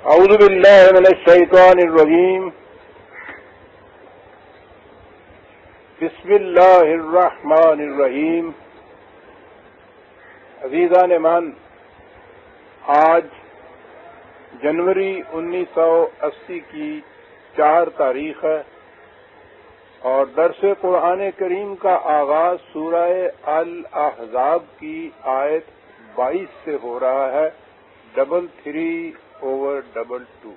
اعوذ باللہ من الشیطان الرجیم بسم اللہ الرحمن الرحیم. عزیزان من، آج جنوری 1980 کی 4 تاریخ ہے اور درس قرآن کریم کا آغاز سورہ الاحزاب کی آیت 22 سے ہو رہا ہے. 33/22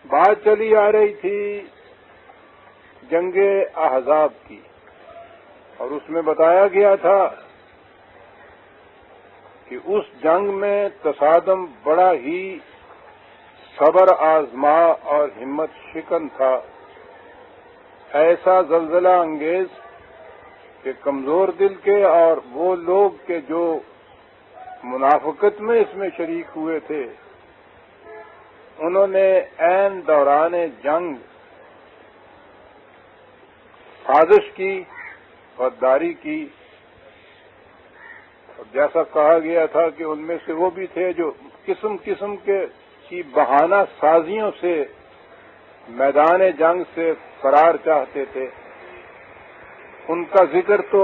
بات چلی آ رہی تھی جنگ احزاب کی، اور اس میں بتایا گیا تھا کہ اس جنگ میں تصادم بڑا ہی صبر آزما اور ہمت شکن تھا، ایسا زلزلہ انگیز کہ کمزور دل کے اور وہ لوگ کہ جو منافقت میں اس میں شریک ہوئے تھے، انہوں نے عین دوران جنگ سازش کی، غداری کی، اور جیسا کہا گیا تھا کہ ان میں سے وہ بھی تھے جو قسم قسم کی بہانہ سازیوں سے میدان جنگ سے فرار چاہتے تھے. ان کا ذکر تو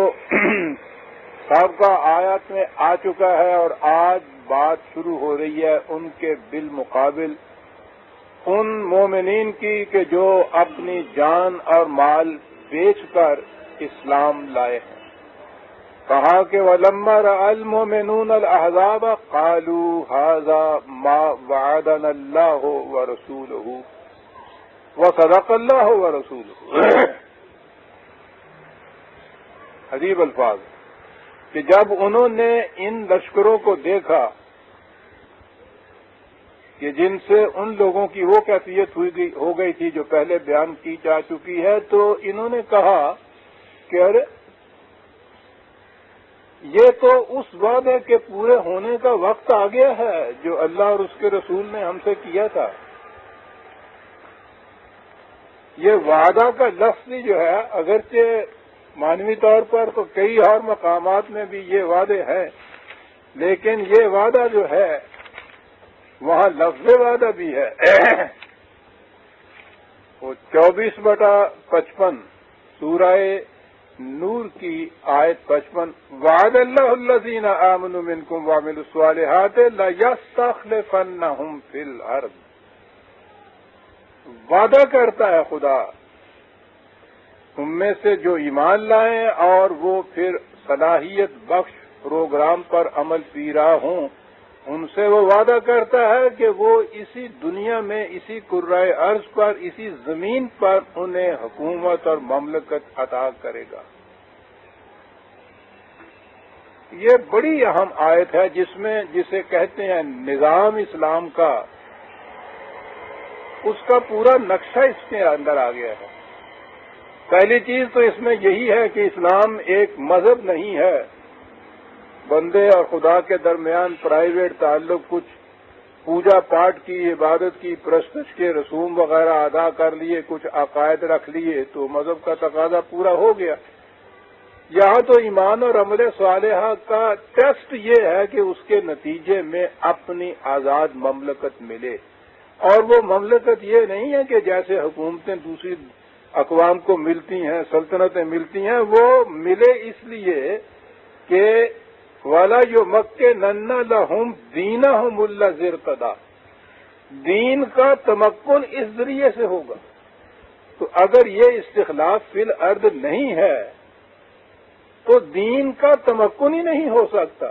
سابقہ آیات میں آ چکا ہے، اور آج بات شروع ہو رہی ہے ان کے بالمقابل ان مومنین کی کہ جو اپنی جان اور مال بیچ کر اسلام لائے ہیں. کہا کہ وَلَمَّا رَأَى الْمُؤْمِنُونَ الْأَحْزَابَ قَالُوا هَذَا مَا وَعَدَنَا اللَّهُ وَرَسُولُهُ وَصَدَقَ اللَّهُ وَرَسُولُهُ. عجیب الفاظ کہ جب انہوں نے ان لشکروں کو دیکھا کہ جن سے ان لوگوں کی وہ کیفیت ہو گئی تھی جو پہلے بیان کی جا چکی ہے، تو انہوں نے کہا کہ ارے یہ تو اس وعدے کے پورے ہونے کا وقت آ گیا ہے جو اللہ اور اس کے رسول نے ہم سے کیا تھا. یہ وعدہ کا لفظ جو ہے، اگرچہ معنوی طور پر تو کئی اور مقامات میں بھی یہ وعدے ہیں، لیکن یہ وعدہ جو ہے وہاں لفظ وعدہ بھی ہے. وہ 24/55 سورہ نور کی آیت 55 وعد اللہ الذین آمنوا منکم وعملوا الصالحات لیستخلفنہم فی الارض. وعدہ کرتا ہے خدا ان میں سے جو ایمان لائیں اور وہ پھر صلاحیت بخش پروگرام پر عمل پیرا ہوں، ان سے وہ وعدہ کرتا ہے کہ وہ اسی دنیا میں، اسی کرۂ ارض پر، اسی زمین پر انہیں حکومت اور مملکت عطا کرے گا. یہ بڑی اہم آیت ہے جسے کہتے ہیں نظام اسلام کا، اس کا پورا نقشہ اس کے اندر آ گیا ہے. پہلی چیز تو اس میں یہی ہے کہ اسلام ایک مذہب نہیں ہے، بندے اور خدا کے درمیان پرائیویٹ تعلق، کچھ پوجا پاٹ کی، عبادت کی، پرستش کے رسوم وغیرہ ادا کر لیے، کچھ عقائد رکھ لیے تو مذہب کا تقاضا پورا ہو گیا. یہاں تو ایمان اور عمل صالحہ کا ٹیسٹ یہ ہے کہ اس کے نتیجے میں اپنی آزاد مملکت ملے، اور وہ مملکت یہ نہیں ہے کہ جیسے حکومتیں دوسری اقوام کو ملتی ہیں، سلطنتیں ملتی ہیں، وہ ملے اس لیے کہ وَلَا يُمَكِّنَنَّ لَهُمْ دِينَهُمُ الَّذِي ارْتَضَىٰ. دین کا تمکن اس ذریعے سے ہوگا. تو اگر یہ استخلاف فی الارض نہیں ہے تو دین کا تمکن ہی نہیں ہو سکتا،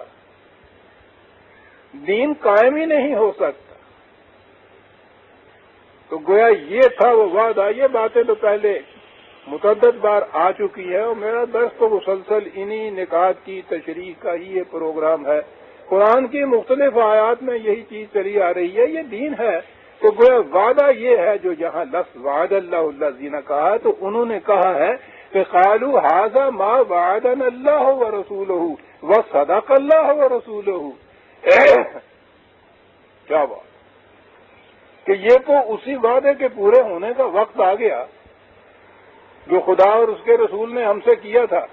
دین قائم ہی نہیں ہو سکتا. تو گویا یہ تھا وہ وعدہ. یہ باتیں تو پہلے متعدد بار آ چکی ہے، اور میرا درس تو مسلسل انہی نکات کی تشریح کا ہی یہ پروگرام ہے. قرآن کی مختلف آیات میں یہی چیز چلی آ رہی ہے، یہ دین ہے. تو گویا وعدہ یہ ہے جو یہاں لفظ وعد اللہ الذین کہا ہے، تو انہوں نے کہا ہے کہ قالوا ھذا ما وعدنا اللہ ورسولہ وصدق اللہ ورسولہ. کیا بات کہ یہ تو اسی وعدے کے پورے ہونے کا وقت آ گیا جو خدا اور اس کے رسول نے ہم سے کیا تھا،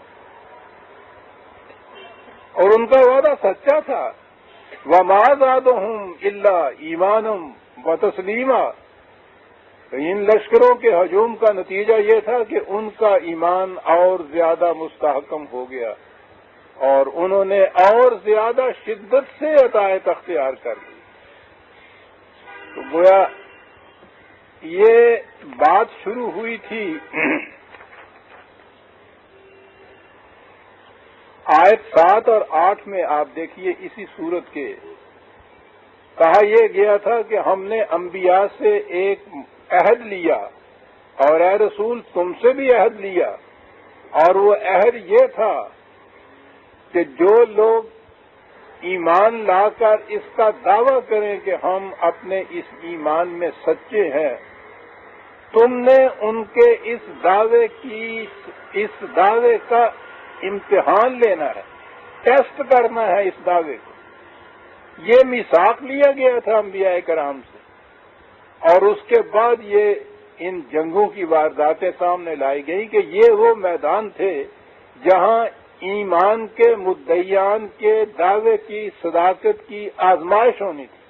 اور ان کا وعدہ سچا تھا۔ وَمَا زَادَهُمْ إِلَّا إِيمَانًا وَتَسْلِيمًا۔ ان لشکروں کے ہجوم کا نتیجہ یہ تھا کہ ان کا ایمان اور زیادہ مستحکم ہو گیا اور انہوں نے اور زیادہ شدت سے اطاعت اختیار کر لی۔ تو گویا یہ بات شروع ہوئی تھی آیت 7 اور 8 میں، آپ دیکھیے اسی صورت کے کہا یہ گیا تھا کہ ہم نے انبیاء سے ایک عہد لیا اور اے رسول تم سے بھی عہد لیا، اور وہ عہد یہ تھا کہ جو لوگ ایمان لا کر اس کا دعویٰ کریں کہ ہم اپنے اس ایمان میں سچے ہیں، تم نے ان کے اس دعوے کا امتحان لینا ہے، ٹیسٹ کرنا ہے اس دعوے کو۔ یہ میثاق لیا گیا تھا انبیاء کرام سے، اور اس کے بعد یہ ان جنگوں کی وارداتیں سامنے لائی گئی کہ یہ وہ میدان تھے جہاں ایمان کے مدعیان کے دعوے کی صداقت کی آزمائش ہونی تھی۔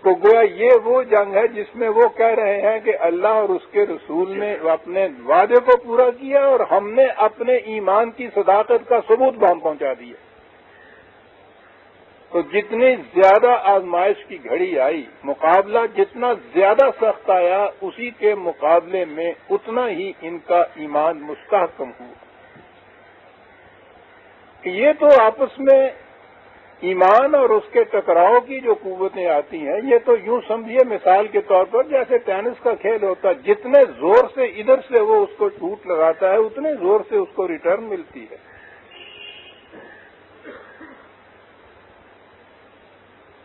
تو گویا یہ وہ جنگ ہے جس میں وہ کہہ رہے ہیں کہ اللہ اور اس کے رسول نے اپنے وعدے کو پورا کیا اور ہم نے اپنے ایمان کی صداقت کا ثبوت پہنچا دیا۔ تو جتنی زیادہ آزمائش کی گھڑی آئی، مقابلہ جتنا زیادہ سخت آیا، اسی کے مقابلے میں اتنا ہی ان کا ایمان مستحکم ہوا۔ یہ تو آپس میں ایمان اور اس کے ٹکراؤ کی جو قوتیں آتی ہیں، یہ تو یوں سمجھیے مثال کے طور پر جیسے ٹینس کا کھیل ہوتا ہے، جتنے زور سے ادھر سے وہ اس کو شوٹ لگاتا ہے اتنے زور سے اس کو ریٹرن ملتی ہے۔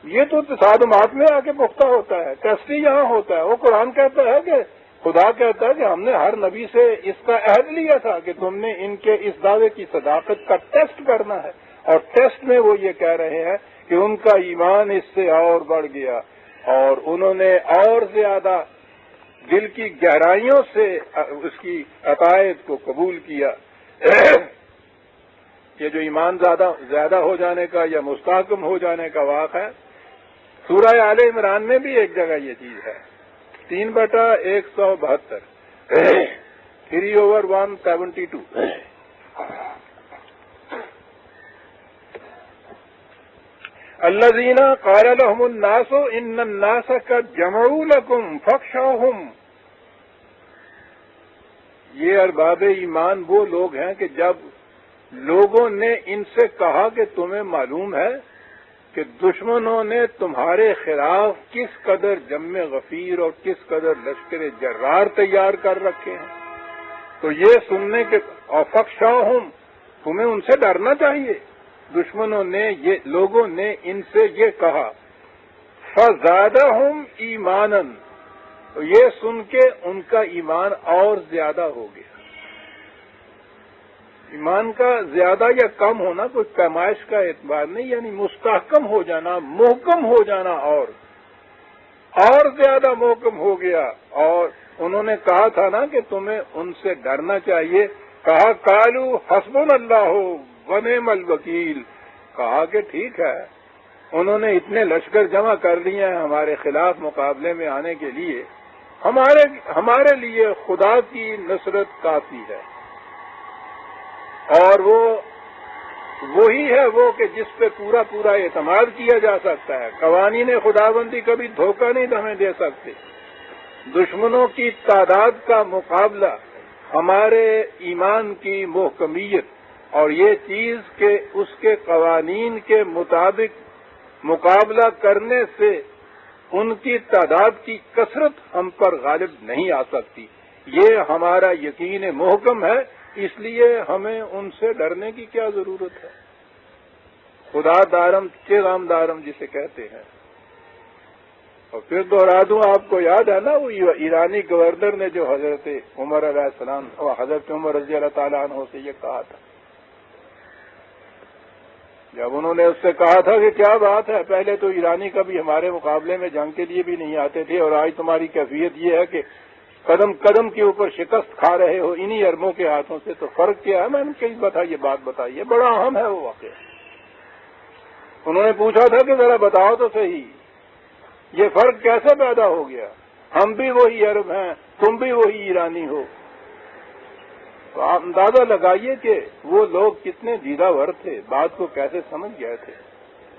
یہ تو تصادمات میں آ کے پختہ ہوتا ہے، ٹیسٹ ہی یہاں ہوتا ہے۔ وہ قرآن کہتا ہے کہ خدا کہتا ہے کہ ہم نے ہر نبی سے اس کا عہد لیا تھا کہ تم نے ان کے اس دعوے کی صداقت کا ٹیسٹ کرنا ہے، اور ٹیسٹ میں وہ یہ کہہ رہے ہیں کہ ان کا ایمان اس سے اور بڑھ گیا اور انہوں نے اور زیادہ دل کی گہرائیوں سے اس کی عقائد کو قبول کیا۔ یہ جو ایمان زیادہ ہو جانے کا یا مستحکم ہو جانے کا واقعہ ہے، سورہ آل عمران میں بھی ایک جگہ یہ چیز ہے، 3/172 3/172۔ الذین قال لهم الناس ان الناس قد جمعوا لكم فاخشوهم۔ یہ ارباب ایمان وہ لوگ ہیں کہ جب لوگوں نے ان سے کہا کہ تمہیں معلوم ہے کہ دشمنوں نے تمہارے خلاف کس قدر جم غفیر اور کس قدر لشکر جرار تیار کر رکھے ہیں، تو یہ سننے کے فخشوہم، تمہیں ان سے ڈرنا چاہیے۔ دشمنوں نے لوگوں نے ان سے یہ کہا، فزادہم ایمانا، تو یہ سن کے ان کا ایمان اور زیادہ ہو گیا۔ ایمان کا زیادہ یا کم ہونا کوئی پیمائش کا اعتبار نہیں، یعنی مستحکم ہو جانا، محکم ہو جانا، اور زیادہ محکم ہو گیا۔ اور انہوں نے کہا تھا نا کہ تمہیں ان سے ڈرنا چاہیے، کہا قالوا حسبنا اللہ ونعم الوکیل، کہا کہ ٹھیک ہے، انہوں نے اتنے لشکر جمع کر لیے ہیں ہمارے خلاف مقابلے میں آنے کے لیے، ہمارے لیے خدا کی نصرت کافی ہے۔ اور وہی ہے وہ کہ جس پہ پورا اعتماد کیا جا سکتا ہے۔ قوانین خداوندی کبھی دھوکہ نہیں ہمیں دے سکتے۔ دشمنوں کی تعداد کا مقابلہ ہمارے ایمان کی محکمیت اور یہ چیز کہ اس کے قوانین کے مطابق مقابلہ کرنے سے ان کی تعداد کی کثرت ہم پر غالب نہیں آ سکتی، یہ ہمارا یقین محکم ہے۔ اس لیے ہمیں ان سے ڈرنے کی کیا ضرورت ہے؟ خدا دارم چغام دارم جسے کہتے ہیں۔ اور پھر دوہرا دوں، آپ کو یاد ہے نا وہ ایرانی گورنر نے جو حضرت عمر علیہ السلام اور حضرت عمر رضی اللہ تعالیٰ عنہ سے یہ کہا تھا، جب انہوں نے اس سے کہا تھا کہ کیا بات ہے، پہلے تو ایرانی کبھی ہمارے مقابلے میں جنگ کے لیے بھی نہیں آتے تھے اور آج تمہاری کیفیت یہ ہے کہ قدم قدم کے اوپر شکست کھا رہے ہو انہی اربوں کے ہاتھوں سے، تو فرق کیا ہے؟ میں نے کئی دفعہ یہ بات بتائی ہے، بڑا اہم ہے وہ واقعہ۔ انہوں نے پوچھا تھا کہ ذرا بتاؤ تو صحیح، یہ فرق کیسے پیدا ہو گیا؟ ہم بھی وہی عرب ہیں، تم بھی وہی ایرانی ہو۔ تو آپ اندازہ لگائیے کہ وہ لوگ کتنے دیدہ ور تھے، بات کو کیسے سمجھ گئے تھے۔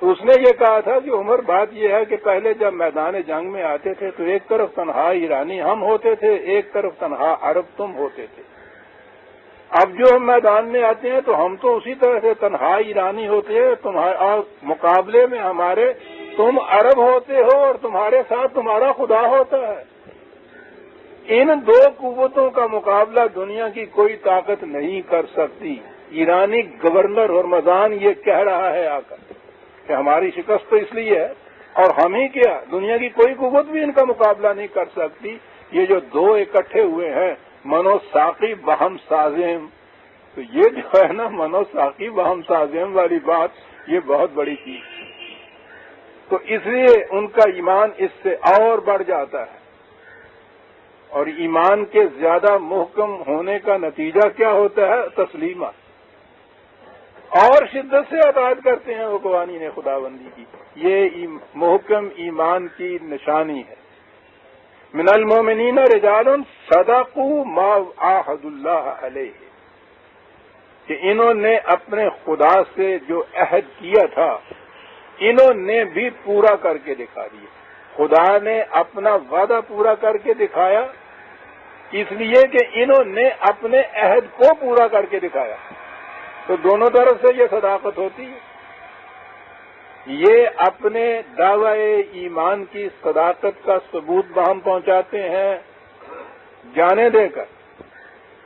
تو اس نے یہ کہا تھا کہ عمر بات یہ ہے کہ پہلے جب میدان جنگ میں آتے تھے تو ایک طرف تنہا ایرانی ہم ہوتے تھے، ایک طرف تنہا عرب تم ہوتے تھے۔ اب جو ہم میدان میں آتے ہیں تو ہم تو اسی طرح سے تنہا ایرانی ہوتے ہیں، اور مقابلے میں ہمارے تم عرب ہوتے ہو اور تمہارے ساتھ تمہارا خدا ہوتا ہے۔ ان دو قوتوں کا مقابلہ دنیا کی کوئی طاقت نہیں کر سکتی۔ ایرانی گورنر ہرمزان یہ کہہ رہا ہے آ کر کہ ہماری شکست تو اس لیے ہے، اور ہم ہی کیا، دنیا کی کوئی قوت بھی ان کا مقابلہ نہیں کر سکتی۔ یہ جو دو اکٹھے ہوئے ہیں منو ساقی بہم سازم، تو یہ جو ہے نا منو ساقی بہم سازم والی بات، یہ بہت بڑی چیز ہے۔ تو اس لیے ان کا ایمان اس سے اور بڑھ جاتا ہے، اور ایمان کے زیادہ محکم ہونے کا نتیجہ کیا ہوتا ہے؟ تسلیمہ، اور شدت سے اطاعت کرتے ہیں وہ قوانین خداوندی کی۔ یہ محکم ایمان کی نشانی ہے۔ من المومنین رجال صدقوا ما عاہدوا اللہ علیہ، کہ انہوں نے اپنے خدا سے جو عہد کیا تھا انہوں نے بھی پورا کر کے دکھا دیا۔ خدا نے اپنا وعدہ پورا کر کے دکھایا اس لیے کہ انہوں نے اپنے عہد کو پورا کر کے دکھایا۔ تو دونوں طرف سے یہ صداقت ہوتی ہے۔ یہ اپنے دعوی ایمان کی صداقت کا ثبوت بہم پہنچاتے ہیں جانے دے کر،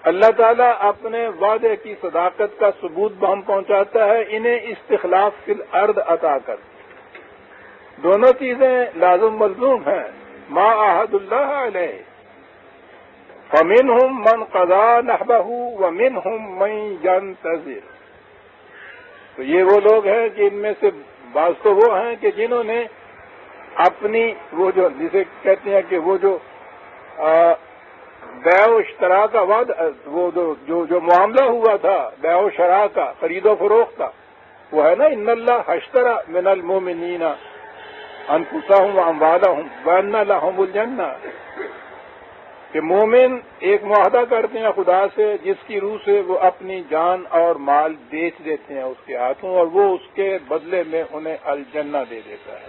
اللہ تعالیٰ اپنے وعدے کی صداقت کا ثبوت بہم پہنچاتا ہے انہیں استخلاف فی الارض عطا کر۔ دونوں چیزیں لازم ملزوم ہیں۔ ما عہد اللہ علیہ، فمنہم من قضا نحبہ ومنہم من ینتظر۔ تو یہ وہ لوگ ہیں کہ ان میں سے بعض تو وہ ہیں کہ جنہوں نے اپنی وہ جو جسے کہتے ہیں کہ وہ جو بیع و اشترا کا وعدہ، وہ جو معاملہ ہوا تھا بیع و شراء کا، خرید و فروخت کا، وہ ہے نا ان اللہ اشترى من المؤمنین انفسهم واموالهم وان لهم الجنہ، کہ مومن ایک معاہدہ کرتے ہیں خدا سے جس کی روح سے وہ اپنی جان اور مال بیچ دیتے ہیں اس کے ہاتھوں، اور وہ اس کے بدلے میں انہیں الجنہ دے دیتا ہے۔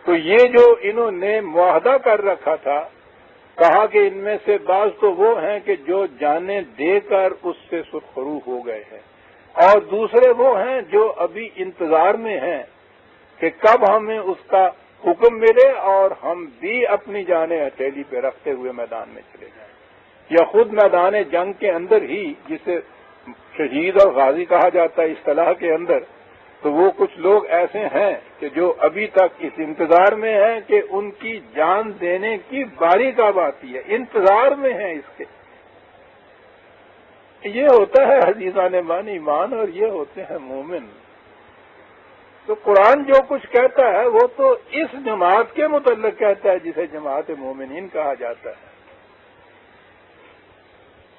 تو یہ جو انہوں نے معاہدہ کر رکھا تھا، کہا کہ ان میں سے بعض تو وہ ہیں کہ جو جانیں دے کر اس سے سرخرو ہو گئے ہیں، اور دوسرے وہ ہیں جو ابھی انتظار میں ہیں کہ کب ہمیں اس کا حکم ملے اور ہم بھی اپنی جانیں ہتھیلی پہ رکھتے ہوئے میدان میں چلے جائیں، یا خود میدان جنگ کے اندر ہی، جسے شہید اور غازی کہا جاتا ہے اصطلاح کے اندر، تو وہ کچھ لوگ ایسے ہیں کہ جو ابھی تک اس انتظار میں ہیں کہ ان کی جان دینے کی باری کب آتی ہے، انتظار میں ہیں اس کے۔ یہ ہوتا ہے عزیزان من ایمان، اور یہ ہوتے ہیں مومن۔ تو قرآن جو کچھ کہتا ہے وہ تو اس جماعت کے متعلق کہتا ہے جسے جماعت مومنین کہا جاتا ہے۔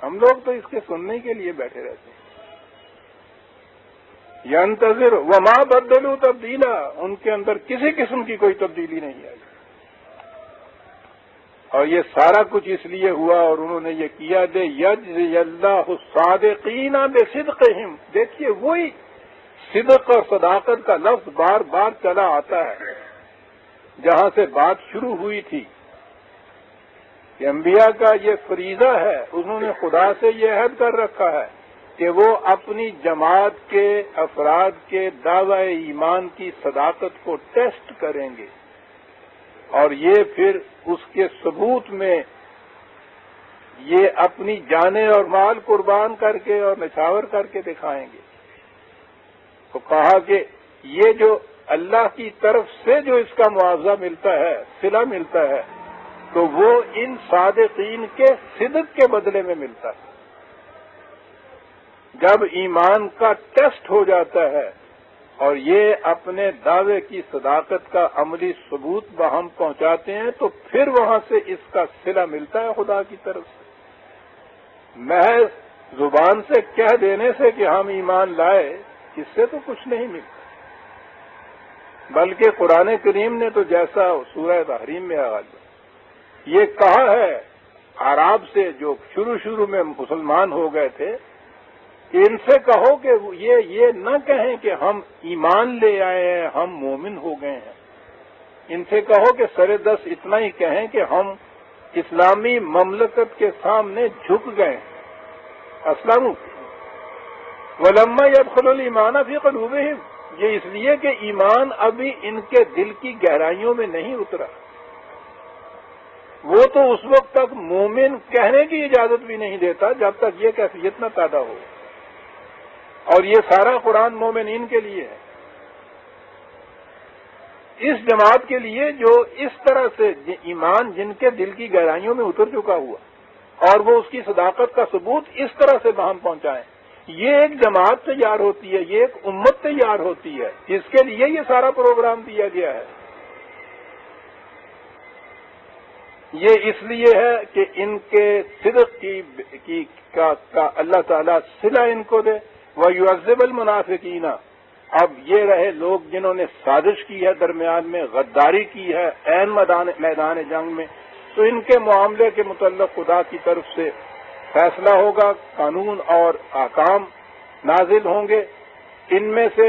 ہم لوگ تو اس کے سننے کے لیے بیٹھے رہتے ہیں۔ ینتظر وما بدلوا تبدیلا، ان کے اندر کسی قسم کی کوئی تبدیلی نہیں آئی، اور یہ سارا کچھ اس لیے ہوا، اور انہوں نے یہ کیا دے یجزی اللہ الصادقین بصدقہم۔ دیکھیے وہی صدق اور صداقت کا لفظ بار بار چلا آتا ہے جہاں سے بات شروع ہوئی تھی کہ انبیاء کا یہ فریضہ ہے، انہوں نے خدا سے یہ عہد کر رکھا ہے کہ وہ اپنی جماعت کے افراد کے دعوی ایمان کی صداقت کو ٹیسٹ کریں گے، اور یہ پھر اس کے ثبوت میں یہ اپنی جانیں اور مال قربان کر کے اور نچھاور کر کے دکھائیں گے۔ تو کہا کہ یہ جو اللہ کی طرف سے جو اس کا معاوضہ ملتا ہے، صلہ ملتا ہے، تو وہ ان صادقین کے صدق کے بدلے میں ملتا ہے۔ جب ایمان کا ٹیسٹ ہو جاتا ہے اور یہ اپنے دعوے کی صداقت کا عملی ثبوت ہم پہنچاتے ہیں تو پھر وہاں سے اس کا صلہ ملتا ہے خدا کی طرف سے۔ محض زبان سے کہہ دینے سے کہ ہم ایمان لائے، اس سے تو کچھ نہیں ملتا، بلکہ قرآن کریم نے تو جیسا سورہ تحریم میں یہ کہا ہے اعراب سے جو شروع میں مسلمان ہو گئے تھے کہ ان سے کہو کہ یہ نہ کہیں کہ ہم ایمان لے آئے ہیں، ہم مومن ہو گئے ہیں۔ ان سے کہو کہ سر دست اتنا ہی کہیں کہ ہم اسلامی مملکت کے سامنے جھک گئے ہیں۔ اسلام ولما يدخل الایمان فی قلوبہم، یہ اس لیے کہ ایمان ابھی ان کے دل کی گہرائیوں میں نہیں اترا، وہ تو اس وقت تک مومن کہنے کی اجازت بھی نہیں دیتا جب تک یہ کیفیت نہ پیدا ہو، اور یہ سارا قرآن مومنین کے لیے ہے، اس جماعت کے لیے جو اس طرح سے ایمان جن کے دل کی گہرائیوں میں اتر چکا ہوا اور وہ اس کی صداقت کا ثبوت اس طرح سے ہم پہنچائیں، یہ ایک جماعت تیار ہوتی ہے، یہ ایک امت تیار ہوتی ہے، اس کے لیے یہ سارا پروگرام دیا گیا ہے۔ یہ اس لیے ہے کہ ان کے صدق کا اللہ تعالیٰ صلہ ان کو دے۔ وَيُعَذِّبَ الْمُنَافِقِينَ، اب یہ رہے لوگ جنہوں نے سازش کی ہے، درمیان میں غداری کی ہے عین میدان جنگ میں، تو ان کے معاملے کے متعلق خدا کی طرف سے فیصلہ ہوگا، قانون اور احکام نازل ہوں گے۔ ان میں سے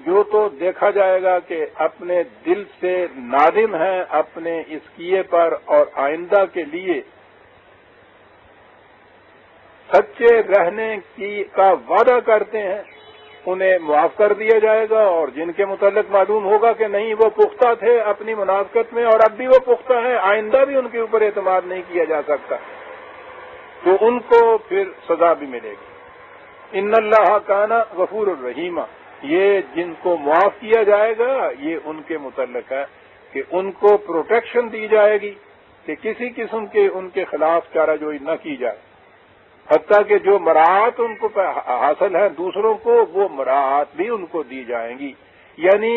جو تو دیکھا جائے گا کہ اپنے دل سے نادم ہیں اپنے اس کیے پر اور آئندہ کے لیے سچے رہنے کا وعدہ کرتے ہیں، انہیں معاف کر دیا جائے گا، اور جن کے متعلق معلوم ہوگا کہ نہیں وہ پختہ تھے اپنی منافقت میں اور اب بھی وہ پختہ ہیں، آئندہ بھی ان کے اوپر اعتماد نہیں کیا جا سکتا، تو ان کو پھر سزا بھی ملے گی۔ ان اللہ کان غفور الرحیم، یہ جن کو معاف کیا جائے گا یہ ان کے متعلق ہے کہ ان کو پروٹیکشن دی جائے گی کہ کسی قسم کے ان کے خلاف چارہ جوئی نہ کی جائے، حتیٰ کہ جو مراعات ان کو حاصل ہیں دوسروں کو، وہ مراعات بھی ان کو دی جائیں گی۔ یعنی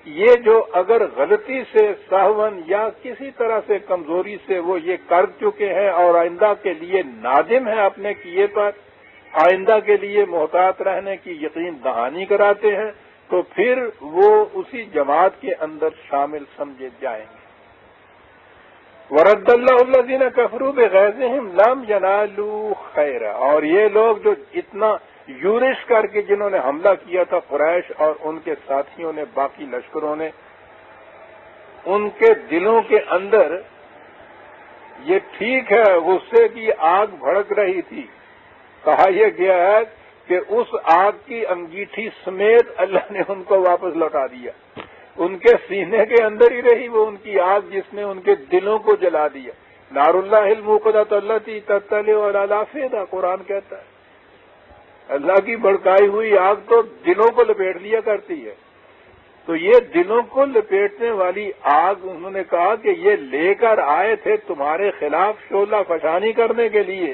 یہ جو اگر غلطی سے سہون یا کسی طرح سے کمزوری سے وہ یہ کر چکے ہیں اور آئندہ کے لیے نادم ہیں اپنے کیے پر، آئندہ کے لیے محتاط رہنے کی یقین دہانی کراتے ہیں، تو پھر وہ اسی جماعت کے اندر شامل سمجھے جائیں گے۔ وَرَدَّ اللَّهُ الَّذِينَ كَفَرُوا بِغَيْظِهِمْ لَمْ يَنَالُوا خَيْرًا، اور یہ لوگ جو اتنا یورش کر کے جنہوں نے حملہ کیا تھا قریش اور ان کے ساتھیوں نے، باقی لشکروں نے، ان کے دلوں کے اندر یہ ٹھیک ہے غصے کی آگ بھڑک رہی تھی، کہا یہ گیا ہے کہ اس آگ کی انگیٹھی سمیت اللہ نے ان کو واپس لوٹا دیا، ان کے سینے کے اندر ہی رہی وہ ان کی آگ جس نے ان کے دلوں کو جلا دیا۔ نار اللہ الموقدۃ التی تطلع علی الافئدہ، قرآن کہتا ہے اللہ کی بھڑکائی ہوئی آگ تو دلوں کو لپیٹ لیا کرتی ہے، تو یہ دلوں کو لپیٹنے والی آگ انہوں نے کہا کہ یہ لے کر آئے تھے تمہارے خلاف شعلہ فشانی کرنے کے لیے،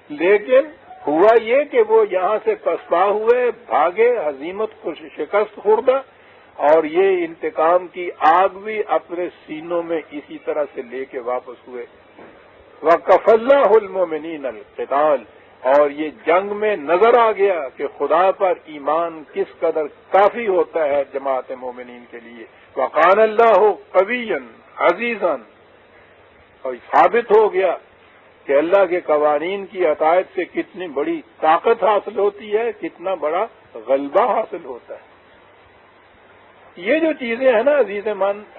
لیکن ہوا یہ کہ وہ یہاں سے پسپا ہوئے، بھاگے، ہزیمت کو شکست خوردہ، اور یہ انتقام کی آگ بھی اپنے سینوں میں اسی طرح سے لے کے واپس ہوئے۔ وَكَفَى اللَّهُ الْمُؤْمِنِينَ الْقِتَالَ، اور یہ جنگ میں نظر آ گیا کہ خدا پر ایمان کس قدر کافی ہوتا ہے جماعت مومنین کے لیے۔ وَكَانَ اللَّهُ قَوِيًّا عَزِيزًا، اور ثابت ہو گیا کہ اللہ کے قوانین کی اطاعت سے کتنی بڑی طاقت حاصل ہوتی ہے، کتنا بڑا غلبہ حاصل ہوتا ہے۔ یہ جو چیزیں ہیں نا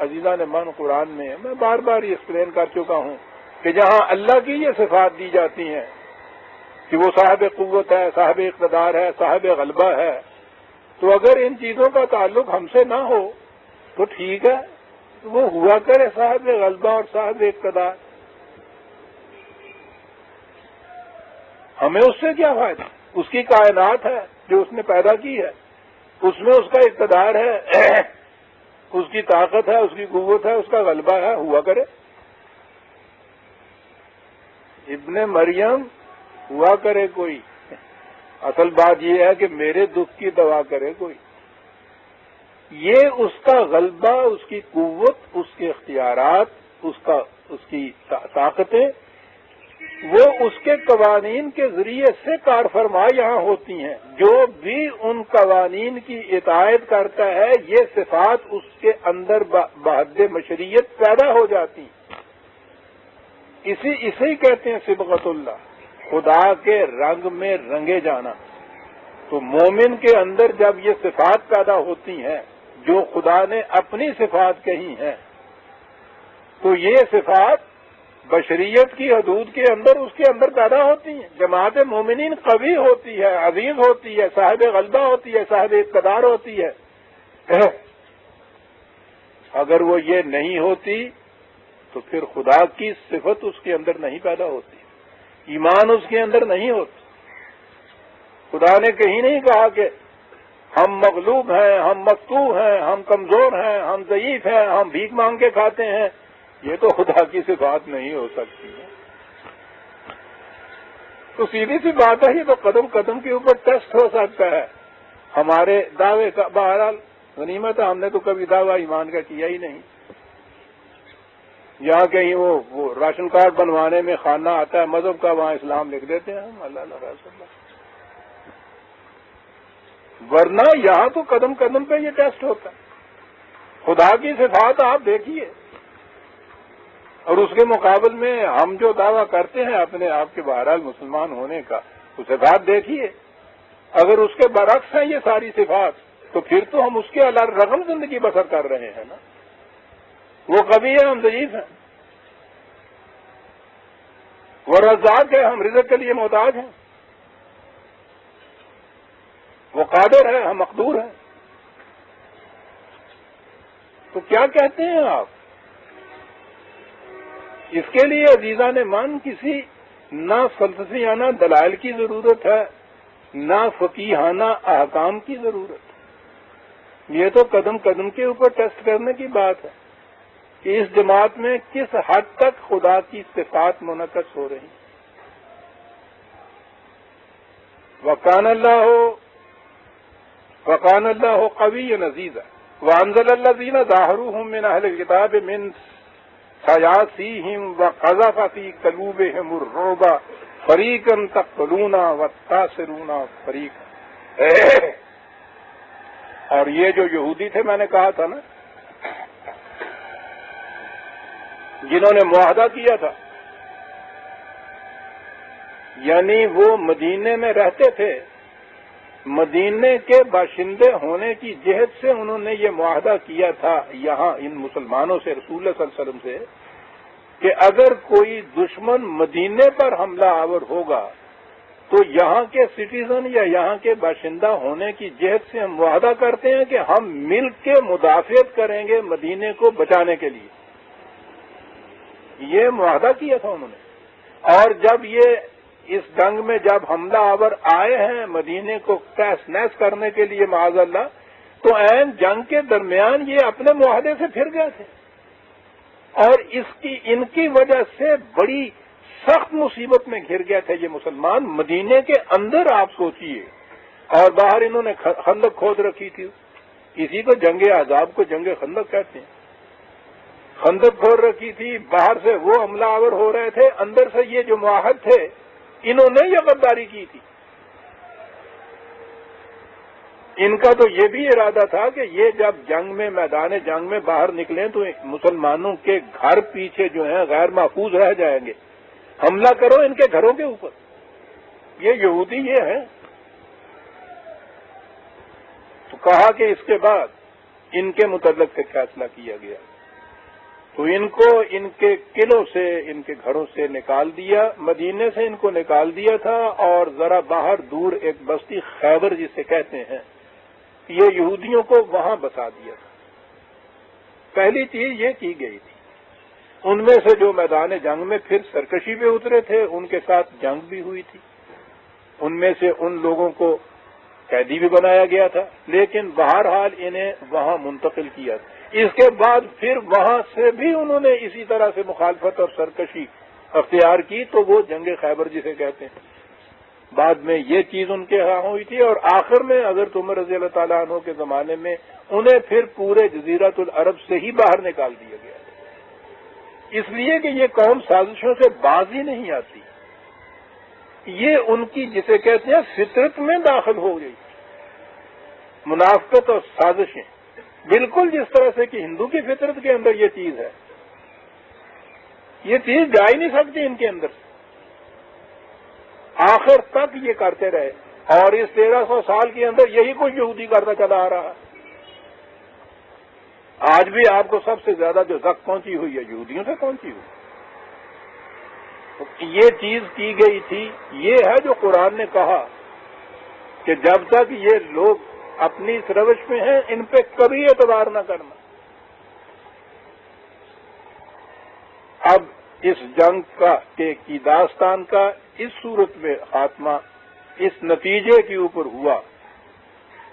عزیزان من قرآن میں، میں بار بار یہ ایکسپلین کر چکا ہوں کہ جہاں اللہ کی یہ صفات دی جاتی ہیں کہ وہ صاحب قوت ہے، صاحب اقتدار ہے، صاحب غلبہ ہے، تو اگر ان چیزوں کا تعلق ہم سے نہ ہو تو ٹھیک ہے، وہ ہوا کرے صاحب غلبہ اور صاحب اقتدار، ہمیں اس سے کیا فائدہ؟ اس کی کائنات ہے جو اس نے پیدا کی ہے، اس میں اس کا اقتدار ہے، اس کی طاقت ہے، اس کی قوت ہے، اس کا غلبہ ہے، ہوا کرے۔ ابن مریم ہوا کرے کوئی، اصل بات یہ ہے کہ میرے دکھ کی دوا کرے کوئی، یہ اس کا غلبہ، اس کی قوت، اس کے اختیارات، اس کی طاقتیں، وہ اس کے قوانین کے ذریعے سے کار فرما یہاں ہوتی ہیں۔ جو بھی ان قوانین کی اطاعت کرتا ہے، یہ صفات اس کے اندر بحد مشریت پیدا ہو جاتی ہیں۔ اسے کہتے ہیں صبغت اللہ، خدا کے رنگ میں رنگے جانا۔ تو مومن کے اندر جب یہ صفات پیدا ہوتی ہیں جو خدا نے اپنی صفات کہی ہیں، تو یہ صفات بشریت کی حدود کے اندر اس کے اندر پیدا ہوتی ہیں۔ جماعت مومنین قوی ہوتی ہے، عزیز ہوتی ہے، صاحب غلبہ ہوتی ہے، صاحب اقتدار ہوتی ہے۔ اگر وہ یہ نہیں ہوتی تو پھر خدا کی صفت اس کے اندر نہیں پیدا ہوتی، ایمان اس کے اندر نہیں ہوتا۔ خدا نے کہیں نہیں کہا کہ ہم مغلوب ہیں، ہم مفتوح ہیں، ہم کمزور ہیں، ہم ضعیف ہیں، ہم بھیک مانگ کے کھاتے ہیں۔ یہ تو خدا کی صفات نہیں ہو سکتی ہے۔ تو سیدھی سی بات ہے، یہ تو قدم قدم کے اوپر ٹیسٹ ہو سکتا ہے ہمارے دعوے کا۔ بہرحال غنیمت ہے، ہم نے تو کبھی دعویٰ ایمان کا کیا ہی نہیں۔ یہاں کہیں وہ راشن کارڈ بنوانے میں خانہ آتا ہے مذہب کا، وہاں اسلام لکھ دیتے ہیں ہم، اللہ رسول اللہ۔ ورنہ یہاں تو قدم قدم پہ یہ ٹیسٹ ہوتا ہے۔ خدا کی صفات آپ دیکھیے، اور اس کے مقابل میں ہم جو دعویٰ کرتے ہیں اپنے آپ کے بہرحال مسلمان ہونے کا، وہ صفات دیکھیے۔ اگر اس کے برعکس ہیں یہ ساری صفات، تو پھر تو ہم اس کے علی رغم زندگی بسر کر رہے ہیں نا۔ وہ قوی ہے، ہم ضعیف ہیں۔ وہ رزاق ہے، ہم رزق کے لیے محتاج ہیں۔ وہ قادر ہے، ہم مقدور ہیں۔ تو کیا کہتے ہیں آپ؟ اس کے لیے عزیزان من کسی نہ فلسفیانہ دلائل کی ضرورت ہے، نہ فقیہانہ احکام کی ضرورت ہے۔ یہ تو قدم قدم کے اوپر ٹیسٹ کرنے کی بات ہے کہ اس جماعت میں کس حد تک خدا کی صفات منعکس ہو رہی ہیں۔ وکان اللہ قوی عزیزا وانزل الذین ظاہروہم من اہل الکتاب من سیاسیہم وقذف فی قلوبہم الرعب فریقا تقتلون وتاسرون فریقا۔ اور یہ جو یہودی تھے، میں نے کہا تھا نا، جنہوں نے معاہدہ کیا تھا، یعنی وہ مدینے میں رہتے تھے، مدینے کے باشندے ہونے کی جہت سے انہوں نے یہ معاہدہ کیا تھا یہاں ان مسلمانوں سے، رسول اللہ صلی اللہ علیہ وسلم سے، کہ اگر کوئی دشمن مدینے پر حملہ آور ہوگا تو یہاں کے سٹیزن یا یہاں کے باشندہ ہونے کی جہت سے ہم معاہدہ کرتے ہیں کہ ہم مل کے مدافعت کریں گے مدینے کو بچانے کے لیے۔ یہ معاہدہ کیا تھا انہوں نے۔ اور جب یہ اس جنگ میں جب حملہ آور آئے ہیں مدینے کو تہس نہس کرنے کے لیے معاذ اللہ، تو عین جنگ کے درمیان یہ اپنے معاہدے سے پھر گئے تھے، اور ان کی وجہ سے بڑی سخت مصیبت میں گھر گئے تھے یہ مسلمان مدینے کے اندر، آپ سوچئے۔ اور باہر انہوں نے خندق کھود رکھی تھی، اسی کو جنگ عذاب کو جنگ خندق کہتے ہیں۔ خندق کھود رکھی تھی، باہر سے وہ حملہ آور ہو رہے تھے، اندر سے یہ جو معاہد تھے انہوں نے یہ غداری کی تھی۔ ان کا تو یہ بھی ارادہ تھا کہ یہ جب جنگ میں میدان جنگ میں باہر نکلیں تو مسلمانوں کے گھر پیچھے جو ہیں غیر محفوظ رہ جائیں گے، حملہ کرو ان کے گھروں کے اوپر۔ یہ یہودی یہ ہیں۔ تو کہا کہ اس کے بعد ان کے متعلق سے فیصلہ کیا گیا، تو ان کو ان کے قلعوں سے، ان کے گھروں سے نکال دیا، مدینے سے ان کو نکال دیا تھا، اور ذرا باہر دور ایک بستی خیبر جسے کہتے ہیں، یہ یہودیوں کو وہاں بسا دیا تھا۔ پہلی چیز یہ کی گئی تھی۔ ان میں سے جو میدان جنگ میں پھر سرکشی پہ اترے تھے ان کے ساتھ جنگ بھی ہوئی تھی، ان میں سے ان لوگوں کو قیدی بھی بنایا گیا تھا، لیکن بہرحال انہیں وہاں منتقل کیا تھا۔ اس کے بعد پھر وہاں سے بھی انہوں نے اسی طرح سے مخالفت اور سرکشی اختیار کی، تو وہ جنگ خیبر جسے کہتے ہیں۔ بعد میں یہ چیز ان کے ہاں ہوئی تھی، اور آخر میں حضرت عمر رضی اللہ تعالیٰ عنہ کے زمانے میں انہیں پھر پورے جزیرۃ العرب سے ہی باہر نکال دیا گیا، اس لیے کہ یہ قوم سازشوں سے باز ہی نہیں آتی، یہ ان کی جسے کہتے ہیں فطرت میں داخل ہو گئی، منافقت اور سازشیں، بالکل جس طرح سے کہ ہندو کی فطرت کے اندر یہ چیز ہے، یہ چیز جا ہی نہیں سکتی ان کے اندر سے، آخر تک یہ کرتے رہے، اور اس 1300 سال کے اندر یہی کچھ یہودی کرتا چلا آ رہا ہے۔ آج بھی آپ کو سب سے زیادہ جو زخم پہنچی ہوئی ہے یہودیوں سے پہنچی ہوئی، یہ چیز کی گئی تھی، یہ ہے جو قرآن نے کہا کہ جب تک یہ لوگ اپنی اس روش میں ہیں ان پہ کبھی اعتبار نہ کرنا۔ اب اس جنگ کی داستان کا اس صورت میں خاتمہ اس نتیجے کے اوپر ہوا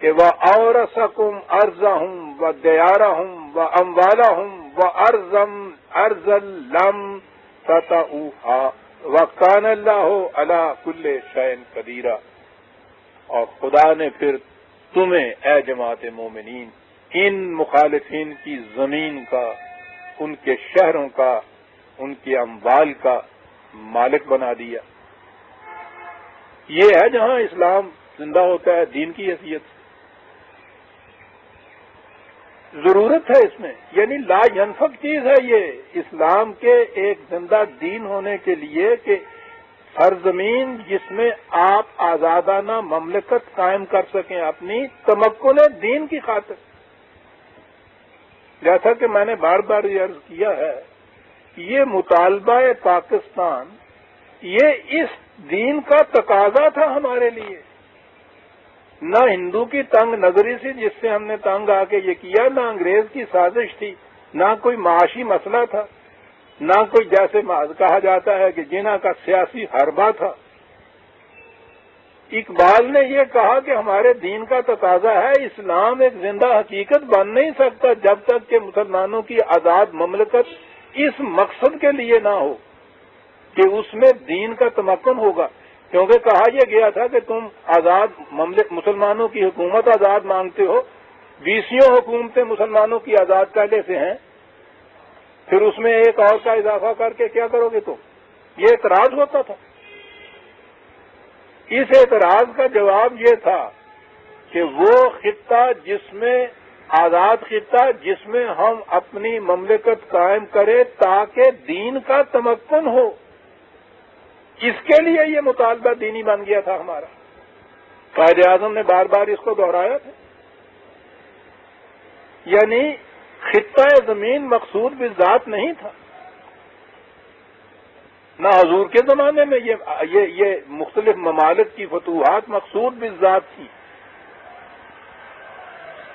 کہ وَأَوْرَثَكُمْ أَرْضَهُمْ وَدِيَارَهُمْ وَأَمْوَالَهُمْ وَأَرْضًا لَّمْ تَطَئُوهَا وَكَانَ اللَّهُ عَلَىٰ كُلِّ شَيْءٍ قَدِيرًا، اور خدا نے پھر تمہیں اے جماعت مومنین ان مخالفین کی زمین کا، ان کے شہروں کا، ان کے اموال کا مالک بنا دیا۔ یہ ہے جہاں اسلام زندہ ہوتا ہے دین کی حیثیت سے، ضرورت ہے اس میں، یعنی لا ینفک چیز ہے یہ اسلام کے ایک زندہ دین ہونے کے لیے کہ سرزمین جس میں آپ آزادانہ مملکت قائم کر سکیں اپنی تمکن دین کی خاطر۔ جیسا کہ میں نے بار بار یہ عرض کیا ہے، یہ مطالبہ پاکستان یہ اس دین کا تقاضا تھا ہمارے لیے، نہ ہندو کی تنگ نظری سے جس سے ہم نے تنگ آ کے یہ کیا، نہ انگریز کی سازش تھی، نہ کوئی معاشی مسئلہ تھا، نہ کوئی جیسے کہا جاتا ہے کہ جنہاں کا سیاسی حربہ تھا۔ اقبال نے یہ کہا کہ ہمارے دین کا تقاضا ہے، اسلام ایک زندہ حقیقت بن نہیں سکتا جب تک کہ مسلمانوں کی آزاد مملکت اس مقصد کے لیے نہ ہو کہ اس میں دین کا تمکن ہوگا، کیونکہ کہا یہ گیا تھا کہ تم آزاد مسلمانوں کی حکومت آزاد مانگتے ہو، 20 حکومتیں مسلمانوں کی آزاد پہلے سے ہیں، پھر اس میں ایک اور کا اضافہ کر کے کیا کرو گے تم؟ یہ اعتراض ہوتا تھا۔ اس اعتراض کا جواب یہ تھا کہ وہ خطہ جس میں آزاد خطہ جس میں ہم اپنی مملکت قائم کریں تاکہ دین کا تمکن ہو، اس کے لیے یہ مطالبہ دینی بن گیا تھا ہمارا۔ قائد اعظم نے بار بار اس کو دہرایا تھا، یعنی خطہ زمین مقصود بالذات نہیں تھا، نہ حضور کے زمانے میں یہ مختلف ممالک کی فتوحات مقصود بالذات تھی،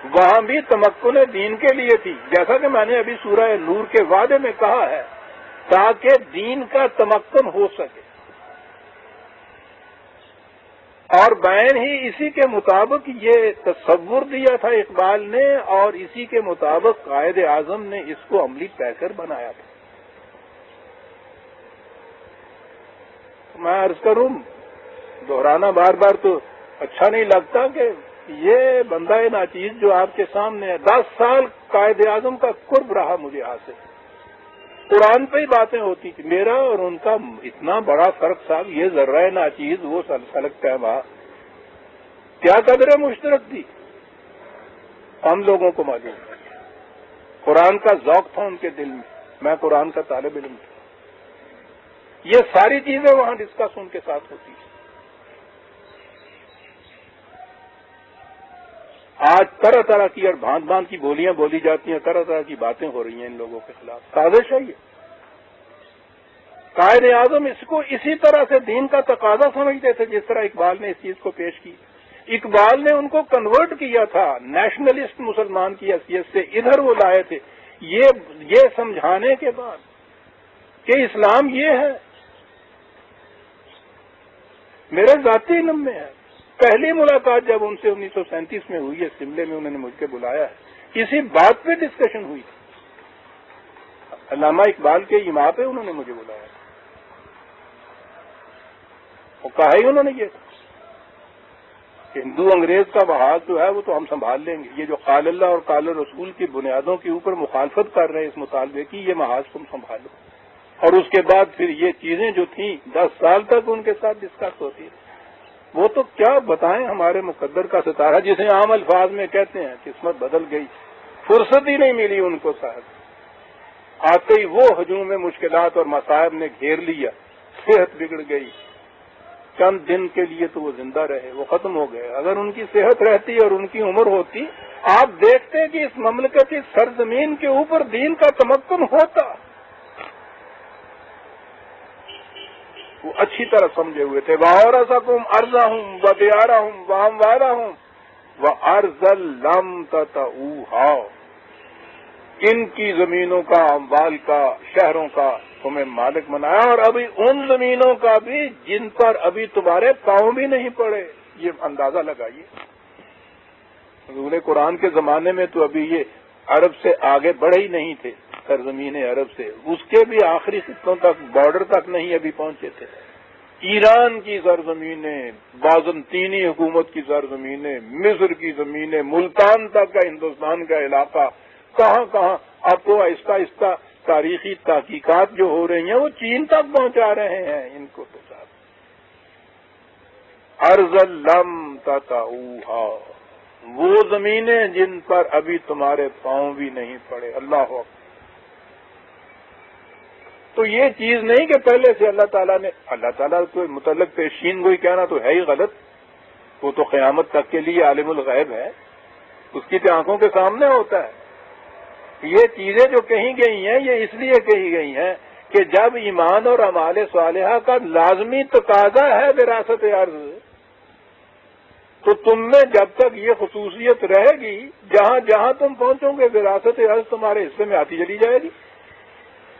وہاں بھی تمکن دین کے لیے تھی، جیسا کہ میں نے ابھی سورہ نور کے وعدے میں کہا ہے، تاکہ دین کا تمکن ہو سکے، اور بین ہی اسی کے مطابق یہ تصور دیا تھا اقبال نے، اور اسی کے مطابق قائد اعظم نے اس کو عملی پیکر بنایا تھا۔ میں عرض کروں، دہرانا بار بار تو اچھا نہیں لگتا کہ یہ بندہ ناچیز جو آپ کے سامنے ہے، 10 سال قائد اعظم کا قرب رہا مجھے حاصل، قرآن پہ ہی باتیں ہوتی تھی، میرا اور ان کا اتنا بڑا فرق صاحب، یہ ذرہ ناچیز وہ سلک پہما، کیا قدر مشترک تھی ہم لوگوں کو معلوم ہے۔ قرآن کا ذوق تھا ان کے دل میں، میں قرآن کا طالب علم تھا، یہ ساری چیزیں وہاں ڈسکس ان کے ساتھ ہوتی ہیں۔ آج طرح طرح کی اور بھانت بھانت کی بولیاں بولی جاتی ہیں، طرح طرح کی باتیں ہو رہی ہیں ان لوگوں کے خلاف، سازش ہے یہ۔ قائد اعظم اس کو اسی طرح سے دین کا تقاضا سمجھتے تھے جس طرح اقبال نے اس چیز کو پیش کی۔ اقبال نے ان کو کنورٹ کیا تھا، نیشنلسٹ مسلمان کی حیثیت سے ادھر وہ لائے تھے، یہ سمجھانے کے بعد کہ اسلام یہ ہے، میرے ذاتی علم میں ہے۔ پہلی ملاقات جب ان سے 1937 میں ہوئی ہے شملے میں، انہوں نے مجھ کے بلایا ہے، اسی بات پہ ڈسکشن ہوئی تھی، علامہ اقبال کے اجماع پہ انہوں نے مجھے بلایا، وہ کہا ہی انہوں نے یہ تھا۔ ہندو انگریز کا محاذ جو ہے وہ تو ہم سنبھال لیں گے، یہ جو قال اللہ اور قال رسول کی بنیادوں کے اوپر مخالفت کر رہے ہیں اس مطالبے کی، یہ محاذ تم سنبھالو. اور اس کے بعد پھر یہ چیزیں جو تھیں 10 سال تک ان کے ساتھ ڈسکس ہوتی ہے، وہ تو کیا بتائیں. ہمارے مقدر کا ستارہ جسے عام الفاظ میں کہتے ہیں، قسمت بدل گئی، فرصت ہی نہیں ملی ان کو. صاحب آتے ہی وہ ہجوم میں مشکلات اور مصائب نے گھیر لیا، صحت بگڑ گئی. چند دن کے لیے تو وہ زندہ رہے، وہ ختم ہو گئے. اگر ان کی صحت رہتی اور ان کی عمر ہوتی، آپ دیکھتے کہ اس مملکت کی سرزمین کے اوپر دین کا تمکن ہوتا. وہ اچھی طرح سمجھے ہوئے تھے. وَأَوْرَثَكُمْ أَرْضَهُمْ وَدِيَارَهُمْ وَأَمْوَالَهُمْ وَأَرْضًا لَّمْ تَطَئُوهَا. ان کی زمینوں کا، اموال کا، شہروں کا تمہیں مالک بنایا، اور ابھی ان زمینوں کا بھی جن پر ابھی تمہارے پاؤں بھی نہیں پڑے. یہ اندازہ لگائیے. حضور قرآن کے زمانے میں تو ابھی یہ عرب سے آگے بڑھے ہی نہیں تھے، سرزمین عرب سے، اس کے بھی آخری خطوں تک، بارڈر تک نہیں ابھی پہنچے تھے. ایران کی سرزمینیں، بازنطینی حکومت کی سرزمینیں، مصر کی زمینیں، ملتان تک کا ہندوستان کا علاقہ، کہاں کہاں. اب تو آہستہ آہستہ تاریخی تحقیقات جو ہو رہی ہیں وہ چین تک پہنچا رہے ہیں ان کو. تو صاحب ارض لم تطئوہا، وہ زمینیں جن پر ابھی تمہارے پاؤں بھی نہیں پڑے. اللہ اکبر. تو یہ چیز نہیں کہ پہلے سے اللہ تعالیٰ کو متعلق پیشین گوئی کہنا تو ہے ہی غلط. وہ تو قیامت تک کے لیے عالم الغیب ہے، اس کی تو آنکھوں کے سامنے ہوتا ہے. یہ چیزیں جو کہی گئی ہیں یہ اس لیے کہی گئی ہیں کہ جب ایمان اور اعمال صالحہ کا لازمی تقاضا ہے وراثت ارض، تو تم میں جب تک یہ خصوصیت رہے گی، جہاں جہاں تم پہنچو گے وراثت ارض تمہارے حصے میں آتی چلی جائے گی.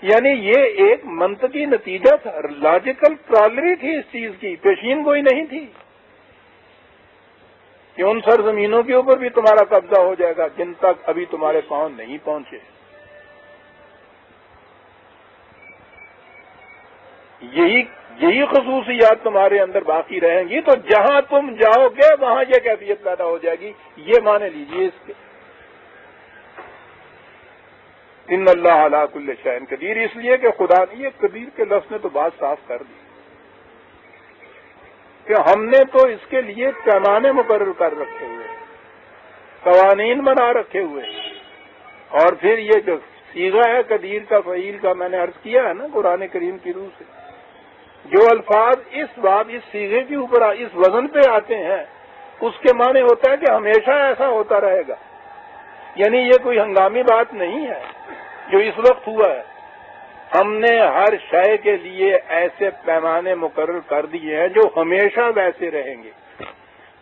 یعنی یہ ایک منطقی نتیجہ تھا، لاجیکل کرالی تھی اس چیز کی، پیشین گوئی نہیں تھی کہ ان سرزمینوں کے اوپر بھی تمہارا قبضہ ہو جائے گا جن تک ابھی تمہارے پاؤں نہیں پہنچے. یہی خصوصیات تمہارے اندر باقی رہیں گی، تو جہاں تم جاؤ گے وہاں یہ کیفیت پیدا ہو جائے گی. یہ مانے لیجیے اس کے. ان اللہ علی کل شیء قدیر، اس لیے کہ خدا نے، یہ قدیر کے لفظ نے تو بات صاف کر دی کہ ہم نے تو اس کے لیے پیمانے مقرر کر رکھے ہوئے، قوانین بنا رکھے ہوئے. اور پھر یہ جو صیغہ ہے قدیر کا، فعیل کا، میں نے عرض کیا ہے نا قرآن کریم کی روح سے، جو الفاظ اس باب اس صیغے کے اوپر اس وزن پہ آتے ہیں اس کے معنی ہوتا ہے کہ ہمیشہ ایسا ہوتا رہے گا. یعنی یہ کوئی ہنگامی بات نہیں ہے جو اس وقت ہوا ہے. ہم نے ہر شے کے لیے ایسے پیمانے مقرر کر دیے ہیں جو ہمیشہ ویسے رہیں گے.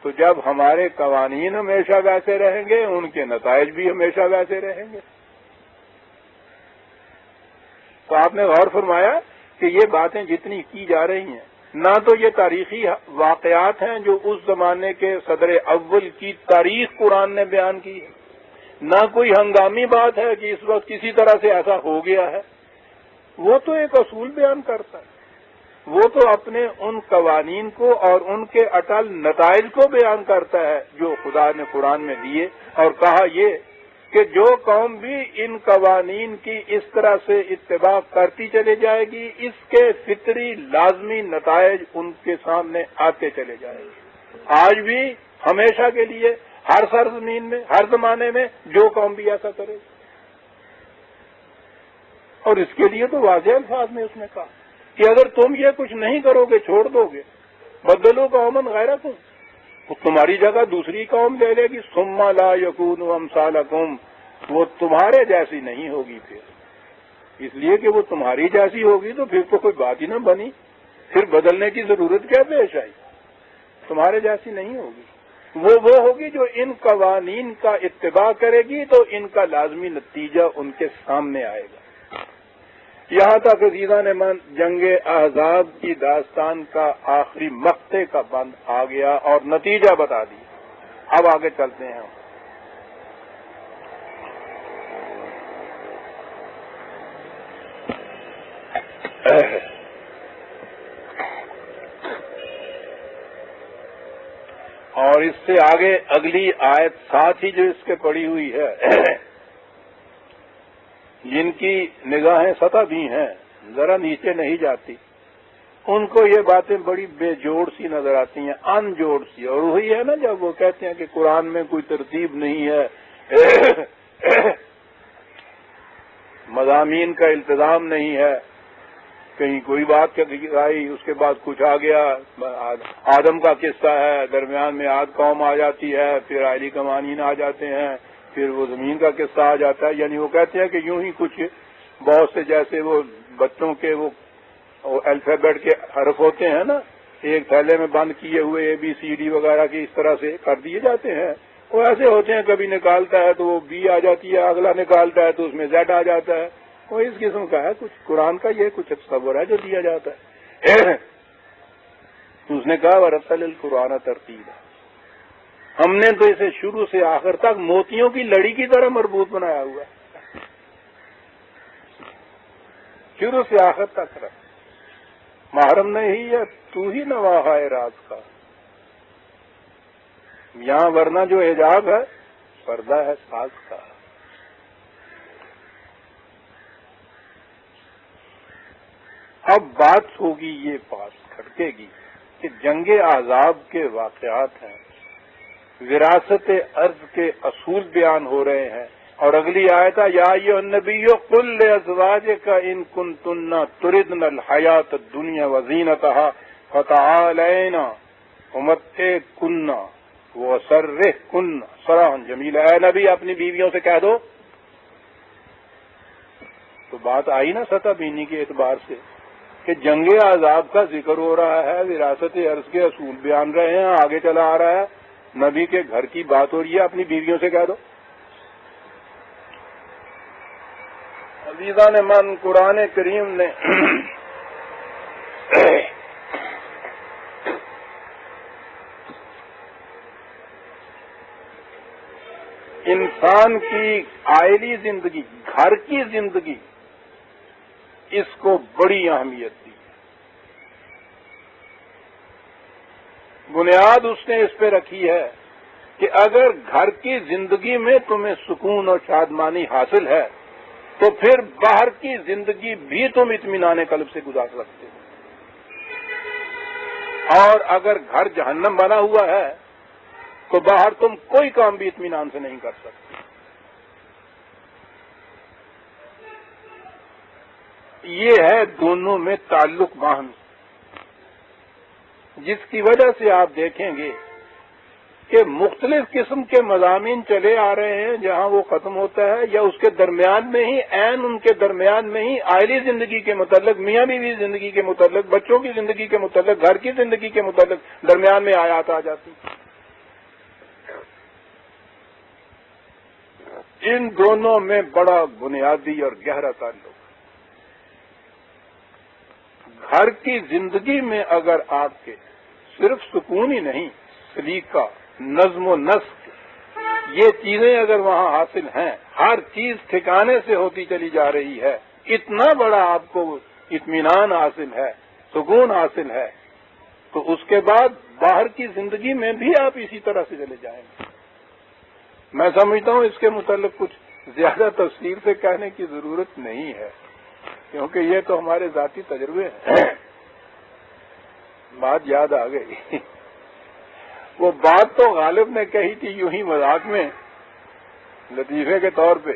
تو جب ہمارے قوانین ہمیشہ ویسے رہیں گے، ان کے نتائج بھی ہمیشہ ویسے رہیں گے. تو آپ نے غور فرمایا کہ یہ باتیں جتنی کی جا رہی ہیں، نہ تو یہ تاریخی واقعات ہیں جو اس زمانے کے صدر اول کی تاریخ قرآن نے بیان کی ہے، نہ کوئی ہنگامی بات ہے کہ اس وقت کسی طرح سے ایسا ہو گیا ہے. وہ تو ایک اصول بیان کرتا ہے، وہ تو اپنے ان قوانین کو اور ان کے اٹل نتائج کو بیان کرتا ہے جو خدا نے قرآن میں دیے، اور کہا یہ کہ جو قوم بھی ان قوانین کی اس طرح سے اتباع کرتی چلے جائے گی، اس کے فطری لازمی نتائج ان کے سامنے آتے چلے جائیں گے. آج بھی ہمیشہ کے لیے ہر سرزمین میں، ہر زمانے میں جو قوم بھی ایسا کرے گی. اور اس کے لیے تو واضح الفاظ میں اس نے کہا کہ اگر تم یہ کچھ نہیں کرو گے، چھوڑ دو گے، بدلو قوما غیرکم، تو تمہاری جگہ دوسری قوم لے لے گی. ثم لا یکونوا امثالکم، وہ تمہارے جیسی نہیں ہوگی. پھر اس لیے کہ وہ تمہاری جیسی ہوگی تو پھر تو کوئی بات ہی نہ بنی، پھر بدلنے کی ضرورت کیا پیش آئی. تمہارے جیسی نہیں ہوگی، وہ ہوگی جو ان قوانین کا اتباع کرے گی، تو ان کا لازمی نتیجہ ان کے سامنے آئے گا. یہاں تک عزیزان من جنگ احزاب کی داستان کا آخری مقطع کا بند آ گیا اور نتیجہ بتا دیا. اب آگے چلتے ہیں. اور اس سے آگے اگلی آیت ساتھ ہی جو اس کے پڑی ہوئی ہے، جن کی نگاہیں سطح بھی ہیں، ذرا نیچے نہیں جاتی، ان کو یہ باتیں بڑی بے جوڑ سی نظر آتی ہیں، ان جوڑ سی. اور وہی ہے نا جب وہ کہتے ہیں کہ قرآن میں کوئی ترتیب نہیں ہے، مضامین کا التزام نہیں ہے، کہیں کوئی بات آئی اس کے بعد کچھ آ گیا، آدم کا قصہ ہے، درمیان میں عاد قوم آ جاتی ہے، پھر عائلی قوانین آ جاتے ہیں، پھر وہ زمین کا قصہ آ جاتا ہے. یعنی وہ کہتے ہیں کہ یوں ہی کچھ بہت سے جیسے وہ بچوں کے وہ الفابیٹ کے حرف ہوتے ہیں نا، ایک تھیلے میں بند کیے ہوئے اے بی سی ڈی وغیرہ کی اس طرح سے کر دیے جاتے ہیں. وہ ایسے ہوتے ہیں، کبھی نکالتا ہے تو وہ بی آ جاتی ہے، اگلا نکالتا ہے تو اس میں زیڈ آ جاتا ہے. وہ اس قسم کا ہے کچھ قرآن کا یہ کچھ تصور ہے جو دیا جاتا ہے. تو اس نے کہا ورتل القرآن ترتیلا، ہم نے تو اسے شروع سے آخر تک موتیوں کی لڑی کی طرح مربوط بنایا ہوا ہے، شروع سے آخر تک رکھ. محرم نہیں ہے، تو ہی نواحہ ہے راز کا. یہاں ورنہ جو حجاب ہے پردہ ہے ساز کا. اب بات ہوگی، یہ بات کھٹکے گی کہ جنگ احزاب کے واقعات ہیں، وراثت ارض کے اصول بیان ہو رہے ہیں. اور اگلی آیت یا ایھا النبی قل لازواجک ان کنتن تردن الحیات الدنیا وزینتها فتعالین امتعکن وسرحکن سراحا جمیلا. اے نبی اپنی بیویوں سے کہہ دو. تو بات آئی نا سطح بینی کے اعتبار سے کہ جنگ احزاب کا ذکر ہو رہا ہے، وراثت ارض کے اصول بیان رہے ہیں، آگے چلا آ رہا ہے، نبی کے گھر کی بات ہو رہی ہے، اپنی بیویوں سے کہہ دو. عزیزان من، قرآن کریم نے انسان کی عائلی زندگی، گھر کی زندگی، اس کو بڑی اہمیت دی. بنیاد اس نے اس پہ رکھی ہے کہ اگر گھر کی زندگی میں تمہیں سکون اور شادمانی حاصل ہے تو پھر باہر کی زندگی بھی تم اطمینان قلب سے گزار سکتے ہو. اور اگر گھر جہنم بنا ہوا ہے تو باہر تم کوئی کام بھی اطمینان سے نہیں کر سکتے. یہ ہے دونوں میں تعلق باہمی، جس کی وجہ سے آپ دیکھیں گے کہ مختلف قسم کے مضامین چلے آ رہے ہیں. جہاں وہ ختم ہوتا ہے یا اس کے درمیان میں ہی، عین ان کے درمیان میں ہی عائلی زندگی کے متعلق، میاں بیوی زندگی کے متعلق، بچوں کی زندگی کے متعلق، گھر کی زندگی کے متعلق درمیان میں آیات آ جاتی. ان دونوں میں بڑا بنیادی اور گہرا تعلق. گھر کی زندگی میں اگر آپ کے صرف سکون ہی نہیں، سلیقہ، نظم و نسق، یہ چیزیں اگر وہاں حاصل ہیں، ہر چیز ٹھکانے سے ہوتی چلی جا رہی ہے، اتنا بڑا آپ کو اطمینان حاصل ہے، سکون حاصل ہے، تو اس کے بعد باہر کی زندگی میں بھی آپ اسی طرح سے چلے جائیں گے. میں سمجھتا ہوں اس کے متعلق کچھ زیادہ تفصیل سے کہنے کی ضرورت نہیں ہے، کیونکہ یہ تو ہمارے ذاتی تجربے ہیں. بات یاد آ گئی، وہ بات تو غالب نے کہی تھی یوں ہی مذاق میں، لطیفے کے طور پہ،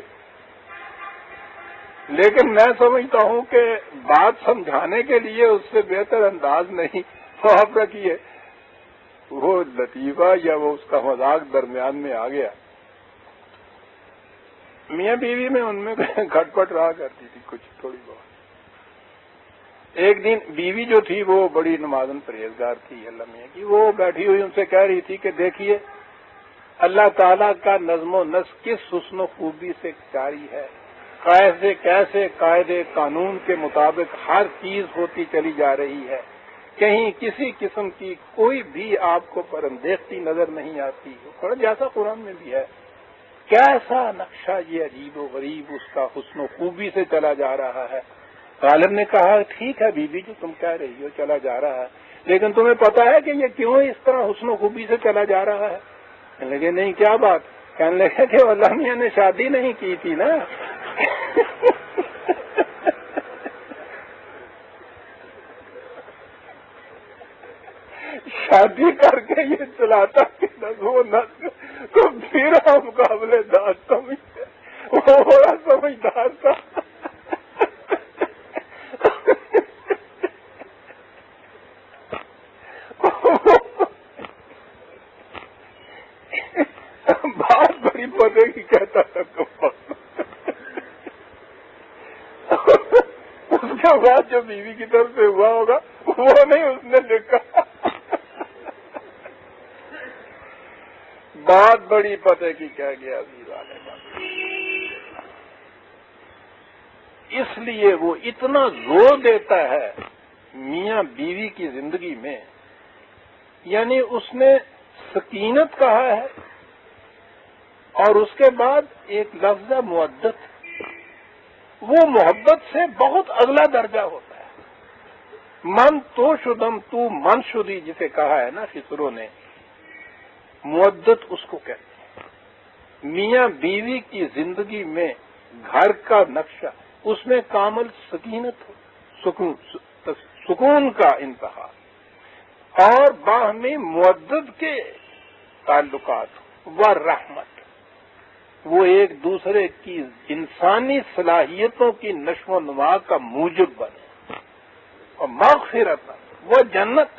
لیکن میں سمجھتا ہوں کہ بات سمجھانے کے لیے اس سے بہتر انداز نہیں. تو آپ رکھیے وہ لطیفہ یا وہ اس کا مذاق درمیان میں آ گیا. میاں بیوی میں ان میں کھٹ پٹ رہا کرتی تھی کچھ تھوڑی بہت. ایک دن بیوی جو تھی وہ بڑی نمازن پرہیزگار تھی اللہ میاں کی، وہ بیٹھی ہوئی ان سے کہہ رہی تھی کہ دیکھیے اللہ تعالیٰ کا نظم و نسق کس حسن و خوبی سے جاری ہے، کیسے کیسے قاعدے قانون کے مطابق ہر چیز ہوتی چلی جا رہی ہے، کہیں کسی قسم کی کوئی بھی آپ کو پرندیختی نظر نہیں آتی. جیسا قرآن میں بھی ہے، کیسا نقشہ یہ عجیب و غریب اس کا حسن و خوبی سے چلا جا رہا ہے. غالب نے کہا ٹھیک ہے بی بی جو تم کہہ رہی ہو چلا جا رہا ہے، لیکن تمہیں پتا ہے کہ یہ کیوں اس طرح حسن و خوبی سے چلا جا رہا ہے؟ کہنے لگے نہیں کیا بات؟ کہنے لگے کہ اللہ میاں نے شادی نہیں کی تھی نا شادی کر کے یہ چلاتا کہ نظم تو پھر مقابلے دار سمجھتے، وہ بڑا سمجھدار تھا۔ بات بڑی پتے کی کہتا تھا اس کے بعد جو بیوی کی طرف سے ہوا ہوگا وہ نہیں اس نے لکھا۔ بات بڑی پتے کی کہہ گیا والے کا۔ اس لیے وہ اتنا زور دیتا ہے میاں بیوی کی زندگی میں، یعنی اس نے سکینت کہا ہے اور اس کے بعد ایک لفظ مودت، وہ محبت سے بہت اگلا درجہ ہوتا ہے۔ من تو شدم تو من شدی جسے کہا ہے نا خسرو نے، مودت اس کو کہتے ہیں۔ میاں بیوی کی زندگی میں گھر کا نقشہ، اس میں کامل سکینت ہو، سکون کا انتہا اور باہمی مودت کے تعلقات و رحمت، وہ ایک دوسرے کی انسانی صلاحیتوں کی نشو و نما کا موجب بنے، اور مغفرت وہ جنت،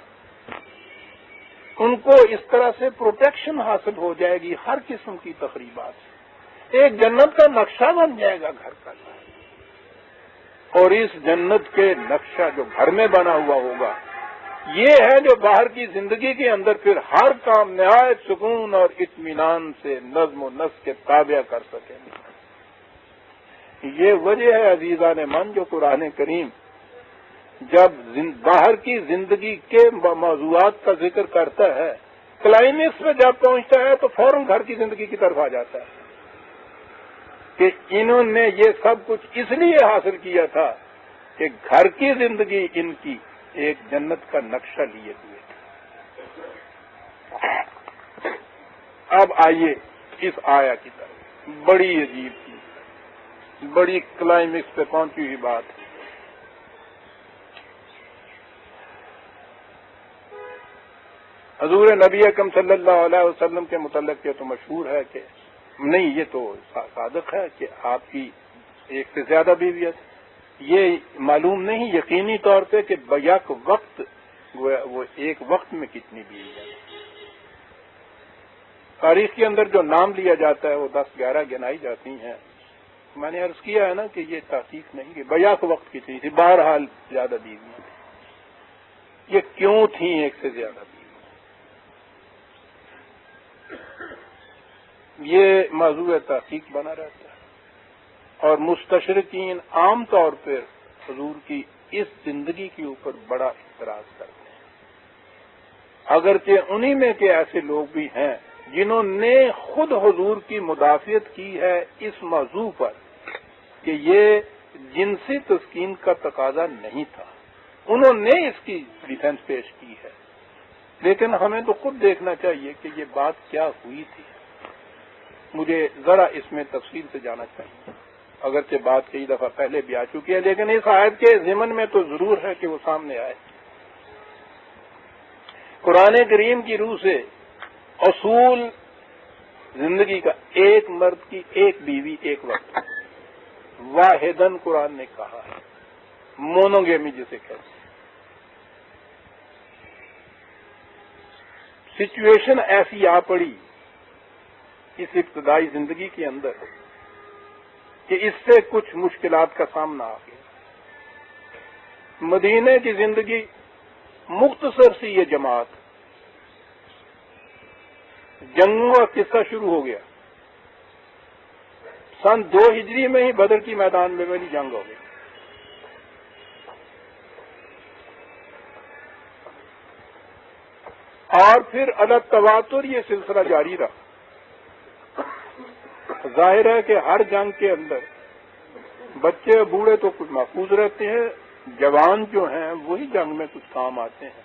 ان کو اس طرح سے پروٹیکشن حاصل ہو جائے گی ہر قسم کی تقریبات سے، ایک جنت کا نقشہ بن جائے گا گھر کا، اور اس جنت کے نقشہ جو گھر میں بنا ہوا ہوگا یہ ہے جو باہر کی زندگی کے اندر پھر ہر کام نہایت سکون اور اطمینان سے نظم و نسق کے تابع کر سکیں گے۔ یہ وجہ ہے عزیزان من جو قرآن کریم جب باہر کی زندگی کے موضوعات کا ذکر کرتا ہے، کلائمیکس میں جب پہنچتا ہے تو فوراً گھر کی زندگی کی طرف آ جاتا ہے کہ انہوں نے یہ سب کچھ اس لیے حاصل کیا تھا کہ گھر کی زندگی ان کی ایک جنت کا نقشہ لیے ہوئے تھے۔ اب آئیے اس آیا کی طرف، بڑی عجیب چیز، بڑی کلائمیکس پہ پہنچی ہوئی بات ہے۔ حضور نبی اکرم صلی اللہ علیہ وسلم کے متعلق یہ تو مشہور ہے کہ نہیں، یہ تو صادق ہے کہ آپ کی ایک سے زیادہ بیویاں، یہ معلوم نہیں یقینی طور پہ کہ بیک وقت وہ ایک وقت میں کتنی بیویاں۔ تاریخ کے اندر جو نام لیا جاتا ہے وہ 10-11 گنائی جاتی ہیں۔ میں نے عرض کیا ہے نا کہ یہ تحقیق نہیں کہ بیک وقت کتنی تھی، بہرحال زیادہ بیویاں تھیں۔ یہ کیوں تھیں ایک سے زیادہ بیویاں؟ یہ موضوع تحقیق بنا رہتا ہے اور مستشرقین عام طور پر حضور کی اس زندگی کے اوپر بڑا اعتراض کرتے ہیں، اگرچہ انہی میں کے ایسے لوگ بھی ہیں جنہوں نے خود حضور کی مدافعت کی ہے اس موضوع پر کہ یہ جنسی تسکین کا تقاضا نہیں تھا، انہوں نے اس کی ڈیفینس پیش کی ہے، لیکن ہمیں تو خود دیکھنا چاہیے کہ یہ بات کیا ہوئی تھی۔ مجھے ذرا اس میں تفصیل سے جانا چاہیے، اگرچہ بات کئی دفعہ پہلے بھی آ چکی ہے، لیکن اس آیت کے ضمن میں تو ضرور ہے کہ وہ سامنے آئے۔ قرآن کریم کی روح سے اصول زندگی کا ایک مرد کی ایک بیوی ایک وقت واحدن قرآن نے کہا ہے، مونوگیمی جسے کہتے ہیں۔ سچویشن ایسی آ پڑی اس ابتدائی زندگی کے اندر کہ اس سے کچھ مشکلات کا سامنا آ گیا۔ مدینے کی زندگی مختصر سی یہ جماعت، جنگوں کا قصہ شروع ہو گیا۔ سن 2 ہجری میں ہی بدر کی میدان میں بڑی جنگ ہو گئی۔ اور پھر علی تواتر یہ سلسلہ جاری رہا۔ ظاہر ہے کہ ہر جنگ کے اندر بچے بوڑھے تو کچھ محفوظ رہتے ہیں، جوان جو ہیں وہی جنگ میں کچھ کام آتے ہیں۔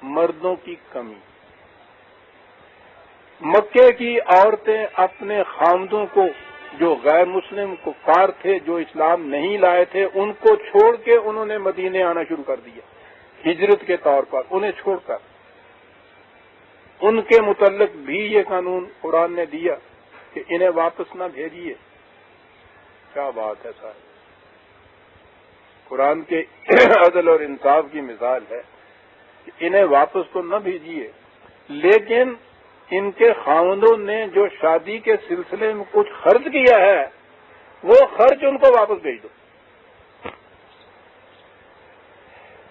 مردوں کی کمی. مکے کی عورتیں اپنے خامدوں کو جو غیر مسلم کفار تھے جو اسلام نہیں لائے تھے ان کو چھوڑ کے انہوں نے مدینے آنا شروع کر دیا ہجرت کے طور پر. انہیں چھوڑ کر ان کے متعلق بھی یہ قانون قرآن نے دیا کہ انہیں واپس نہ بھیجیے. کیا بات ہے صاحب. قرآن کے عدل اور انصاف کی مثال ہے کہ انہیں واپس تو نہ بھیجیے لیکن ان کے خاوندوں نے جو شادی کے سلسلے میں کچھ خرچ کیا ہے وہ خرچ ان کو واپس بھیج دو.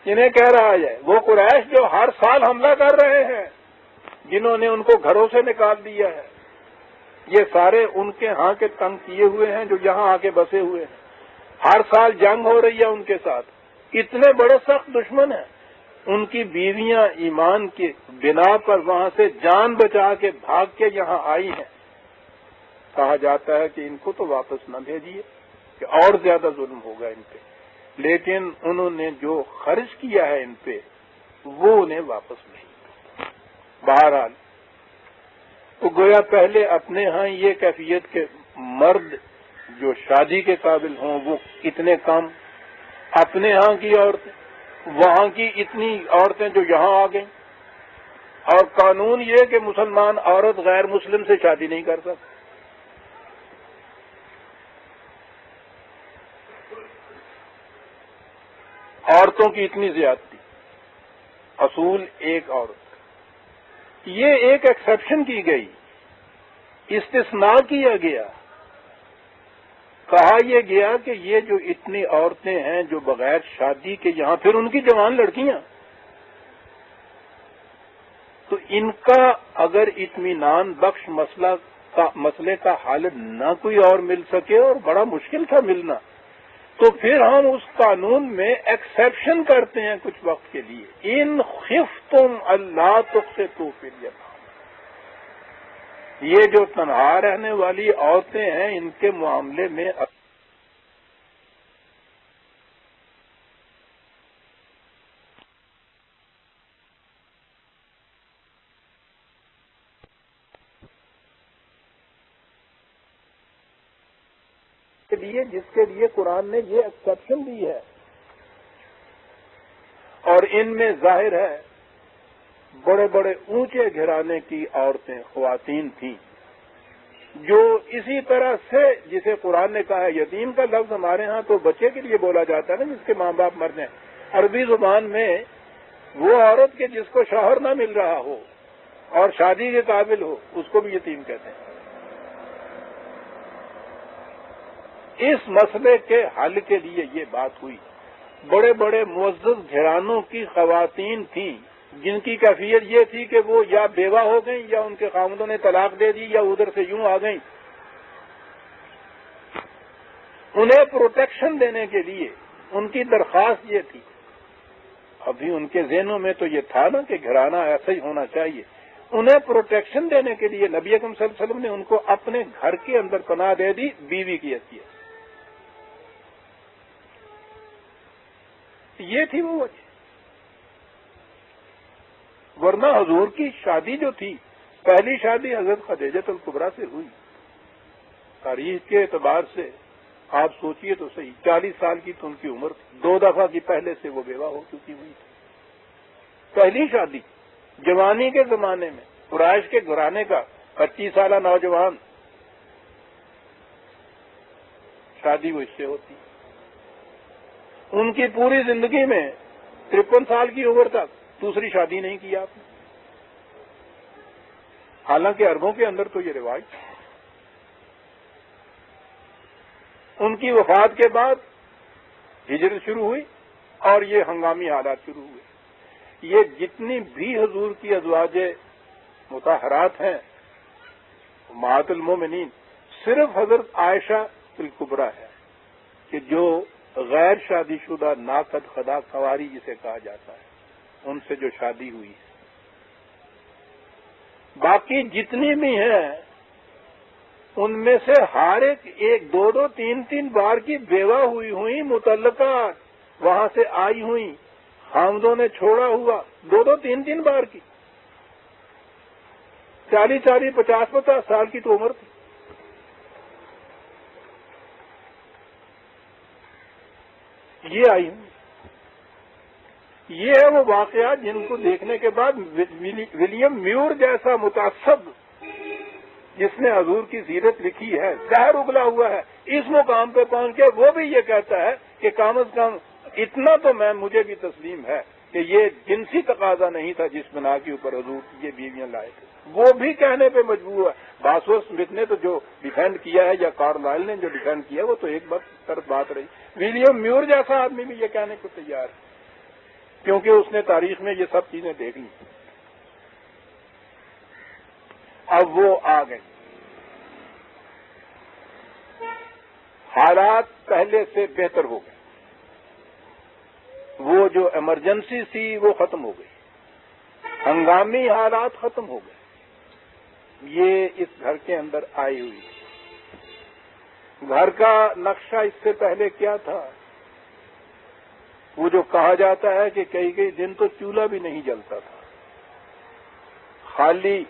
انہیں کہہ رہا ہے وہ قریش جو ہر سال حملہ کر رہے ہیں جنہوں نے ان کو گھروں سے نکال دیا ہے یہ سارے ان کے ہاں کے تنگ کیے ہوئے ہیں جو یہاں آ کے بسے ہوئے ہیں. ہر سال جنگ ہو رہی ہے ان کے ساتھ. اتنے بڑے سخت دشمن ہیں. ان کی بیویاں ایمان کی بنا پر وہاں سے جان بچا کے بھاگ کے یہاں آئی ہیں. کہا جاتا ہے کہ ان کو تو واپس نہ بھیجیے کہ اور زیادہ ظلم ہوگا ان پہ. لیکن انہوں نے جو خرچ کیا ہے ان پہ وہ انہیں واپس نہیں. بہرحال تو گویا پہلے اپنے ہاں یہ کیفیت کے مرد جو شادی کے قابل ہوں وہ اتنے کم. اپنے ہاں کی عورتیں وہاں کی اتنی عورتیں جو یہاں آ گئیں. اور قانون یہ کہ مسلمان عورت غیر مسلم سے شادی نہیں کر سکتی. عورتوں کی اتنی زیادتی. اصول ایک عورت. یہ ایک ایکسیپشن کی گئی استثناء کیا گیا. کہا یہ گیا کہ یہ جو اتنی عورتیں ہیں جو بغیر شادی کے یہاں پھر ان کی جوان لڑکیاں تو ان کا اگر اطمینان بخش مسئلے کا حل نہ کوئی اور مل سکے اور بڑا مشکل تھا ملنا تو پھر ہم اس قانون میں ایکسیپشن کرتے ہیں کچھ وقت کے لیے. ان خفتم اللہ تقسطوا فی الیتامى. یہ جو تنہا رہنے والی عورتیں ہیں ان کے معاملے میں جس کے لیے قرآن نے یہ ایکسیپشن دی ہے اور ان میں ظاہر ہے بڑے بڑے اونچے گھرانے کی عورتیں خواتین تھیں جو اسی طرح سے جسے قرآن نے کہا ہے یتیم کا لفظ ہمارے ہاں تو بچے کے لیے بولا جاتا ہے نا جس کے ماں باپ مر جائیں. عربی زبان میں وہ عورت کے جس کو شوہر نہ مل رہا ہو اور شادی کے قابل ہو اس کو بھی یتیم کہتے ہیں. اس مسئلے کے حل کے لیے یہ بات ہوئی. بڑے بڑے معزز گھرانوں کی خواتین تھیں جن کی کیفیت یہ تھی کہ وہ یا بیوہ ہو گئیں یا ان کے خاوندوں نے طلاق دے دی یا ادھر سے یوں آ گئیں. انہیں پروٹیکشن دینے کے لیے ان کی درخواست یہ تھی. ابھی ان کے ذہنوں میں تو یہ تھا نا کہ گھرانہ ایسا ہی ہونا چاہیے. انہیں پروٹیکشن دینے کے لیے نبی اکرم صلی اللہ علیہ وسلم نے ان کو اپنے گھر کے اندر پناہ دے دی بیوی کی حیثیت. یہ تھی وہ وجہ. ورنہ حضور کی شادی جو تھی پہلی شادی حضرت خدیجہ الکبریٰ سے ہوئی. تاریخ کے اعتبار سے آپ سوچئے تو صحیح 40 سال کی تو ان کی عمر تھی. 2 دفعہ کی پہلے سے وہ بیوہ ہو چکی ہوئی تھی. پہلی شادی جوانی کے زمانے میں قریش کے گھرانے کا 25 سالہ نوجوان شادی وہ اس سے ہوتی. ان کی پوری زندگی میں 53 سال کی عمر تک دوسری شادی نہیں کی آپ نے. حالانکہ عربوں کے اندر تو یہ رواج تھا. ان کی وفات کے بعد ہجرت شروع ہوئی اور یہ ہنگامی حالات شروع ہوئے. یہ جتنی بھی حضور کی ازواج مطہرات ہیں امہات المومنین صرف حضرت عائشہ الکبریٰ ہے کہ جو غیر شادی شدہ ناقد خدا خواری جسے کہا جاتا ہے ان سے جو شادی ہوئی ہے. باقی جتنی بھی ہیں ان میں سے ہر ایک 2-2 3-3 بار کی بیوہ ہوئی متعلقہ وہاں سے آئی ہوئی حامدوں نے چھوڑا ہوا 2-3 بار کی، 40-40 50-50 سال کی تو عمر تھی۔ یہ آئی ہوں، یہ ہے وہ واقعات جن کو دیکھنے کے بعد ولیم میور جیسا متعصب جس نے حضور کی سیرت لکھی ہے، زہر اگلا ہوا ہے، اس مقام پہ پہنچ کے وہ بھی یہ کہتا ہے کہ کم از کم اتنا تو مجھے بھی تسلیم ہے کہ یہ جنسی تقاضا نہیں تھا جس بنا کے اوپر حضور یہ بیویاں لائے تھے، وہ بھی کہنے پہ مجبور ہے۔ باسور اسمتھ نے تو جو ڈیفینڈ کیا ہے یا کارلائل نے جو ڈیفینڈ کیا ہے وہ تو ایک طرف بات رہی، ولیم میور جیسا آدمی بھی یہ کہنے کو تیار ہے کیونکہ اس نے تاریخ میں یہ سب چیزیں دیکھ لی۔ اب وہ آ گئے، حالات پہلے سے بہتر ہو گئے، وہ جو ایمرجنسی تھی وہ ختم ہو گئی، ہنگامی حالات ختم ہو گئے۔ یہ اس گھر کے اندر آئی ہوئی ہے۔ گھر کا نقشہ اس سے پہلے کیا تھا؟ وہ جو کہا جاتا ہے کہ کئی دن تو چولہا بھی نہیں جلتا تھا، خالی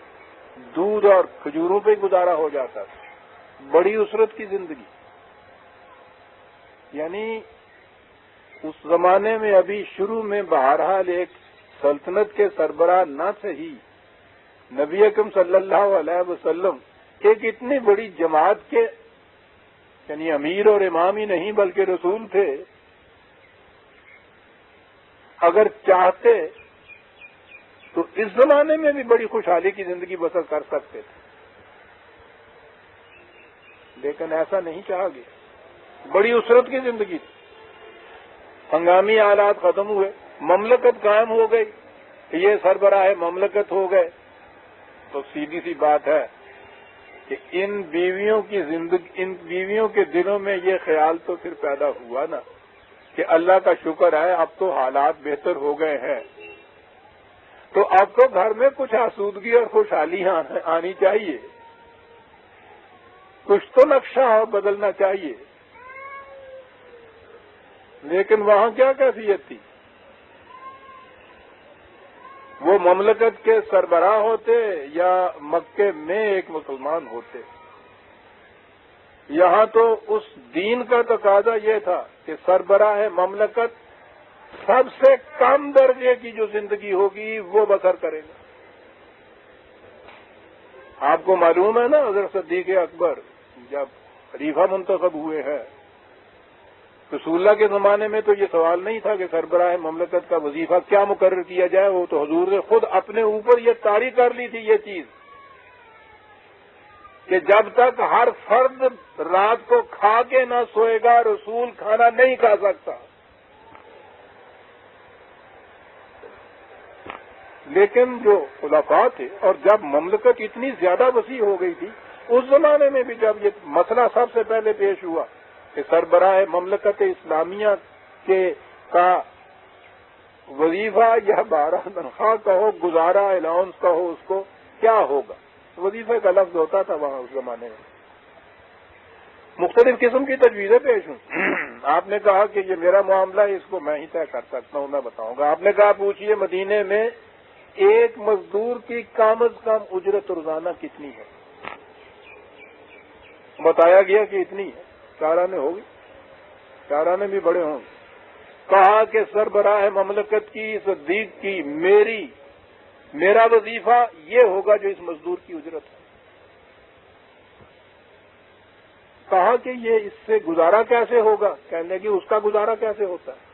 دودھ اور کھجوروں پہ گزارا ہو جاتا تھا، بڑی اسرت کی زندگی۔ یعنی اس زمانے میں ابھی شروع میں بہرحال ایک سلطنت کے سربراہ نہ صحیح، نبی اکرم صلی اللہ علیہ وسلم ایک اتنی بڑی جماعت کے یعنی امیر اور امام ہی نہیں بلکہ رسول تھے، اگر چاہتے تو اس زمانے میں بھی بڑی خوشحالی کی زندگی بسر کر سکتے تھے، لیکن ایسا نہیں چاہا گیا، بڑی اسرت کی زندگی تھی۔ ہنگامی حالات ختم ہوئے، مملکت قائم ہو گئی، یہ سربراہ مملکت ہو گئے، تو سیدھی سی بات ہے کہ ان بیویوں کے دلوں میں یہ خیال تو پھر پیدا ہوا نا کہ اللہ کا شکر ہے اب تو حالات بہتر ہو گئے ہیں، تو اب تو گھر میں کچھ آسودگی اور خوشحالی آنی چاہیے، کچھ تو نقشہ بدلنا چاہیے۔ لیکن وہاں کیا کیفیت تھی؟ وہ مملکت کے سربراہ ہوتے یا مکے میں ایک مسلمان ہوتے؟ یہاں تو اس دین کا تقاضا یہ تھا کہ سربراہ مملکت سب سے کم درجے کی جو زندگی ہوگی وہ بسر کرے گا۔ آپ کو معلوم ہے نا حضرت صدیق اکبر جب خلیفہ منتخب ہوئے ہیں، رسول اللہ کے زمانے میں تو یہ سوال نہیں تھا کہ سربراہ مملکت کا وظیفہ کیا مقرر کیا جائے، وہ تو حضور نے خود اپنے اوپر یہ طاری کر لی تھی یہ چیز کہ جب تک ہر فرد رات کو کھا کے نہ سوئے گا رسول کھانا نہیں کھا سکتا۔ لیکن جو خلفاء تھے اور جب مملکت اتنی زیادہ وسیع ہو گئی تھی، اس زمانے میں بھی جب یہ مسئلہ سب سے پہلے پیش ہوا کہ سربراہ مملکت اسلامیہ کا وظیفہ یا 12 تنخواہ کا ہو، گزارا الاؤنس کا ہو، اس کو کیا ہوگا؟ وظیفے کا لفظ ہوتا تھا وہاں اس زمانے میں۔ مختلف قسم کی تجویزیں پیش ہوں۔ آپ نے کہا کہ یہ میرا معاملہ ہے، اس کو میں ہی طے کر سکتا ہوں، میں بتاؤں گا۔ آپ نے کہا پوچھئے مدینے میں ایک مزدور کی کم از کم اجرت روزانہ کتنی ہے؟ بتایا گیا کہ اتنی ہے، 4 آنے ہوگی، 4 آنے بھی بڑے ہوں گے۔ کہا کہ سربراہ مملکت کی، صدیق کی، میرا وظیفہ یہ ہوگا جو اس مزدور کی اجرت ہے۔ کہا کہ یہ اس سے گزارا کیسے ہوگا؟ کہنے لگے اس کا گزارا کیسے ہوتا ہے؟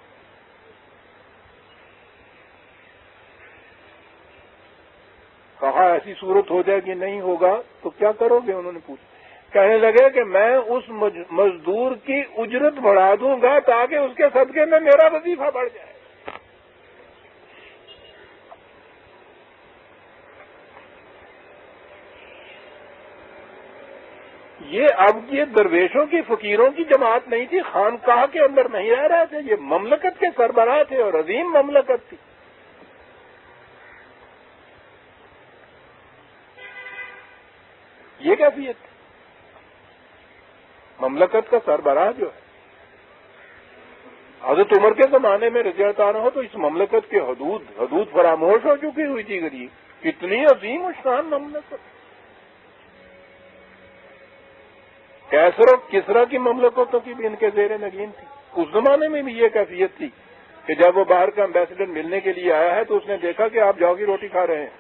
کہا ایسی صورت ہو جائے کہ نہیں ہوگا تو کیا کرو گے؟ انہوں نے پوچھا۔ کہنے لگے کہ میں اس مزدور کی اجرت بڑھا دوں گا تاکہ اس کے صدقے میں میرا وظیفہ بڑھ جائے۔ اب یہ درویشوں کی، فقیروں کی جماعت نہیں تھی، خانقاہ کے اندر نہیں رہ رہے تھے، یہ مملکت کے سربراہ تھے اور عظیم مملکت تھی۔ یہ کیفیت تھی؟ مملکت کا سربراہ جو ہے حضرت عمر کے زمانے میں رضی اللہ عنہ ہو تو اس مملکت کے حدود فراموش ہو چکی ہوئی تھی غریب. کتنی عظیم و شان مملکت. کیسر و کسرا کی مملکتوں کی بھی ان کے زیر نگین تھی. اس زمانے میں بھی یہ کیفیت تھی کہ جب وہ باہر کا امبیسڈر ملنے کے لیے آیا ہے تو اس نے دیکھا کہ آپ جاؤ کی روٹی کھا رہے ہیں.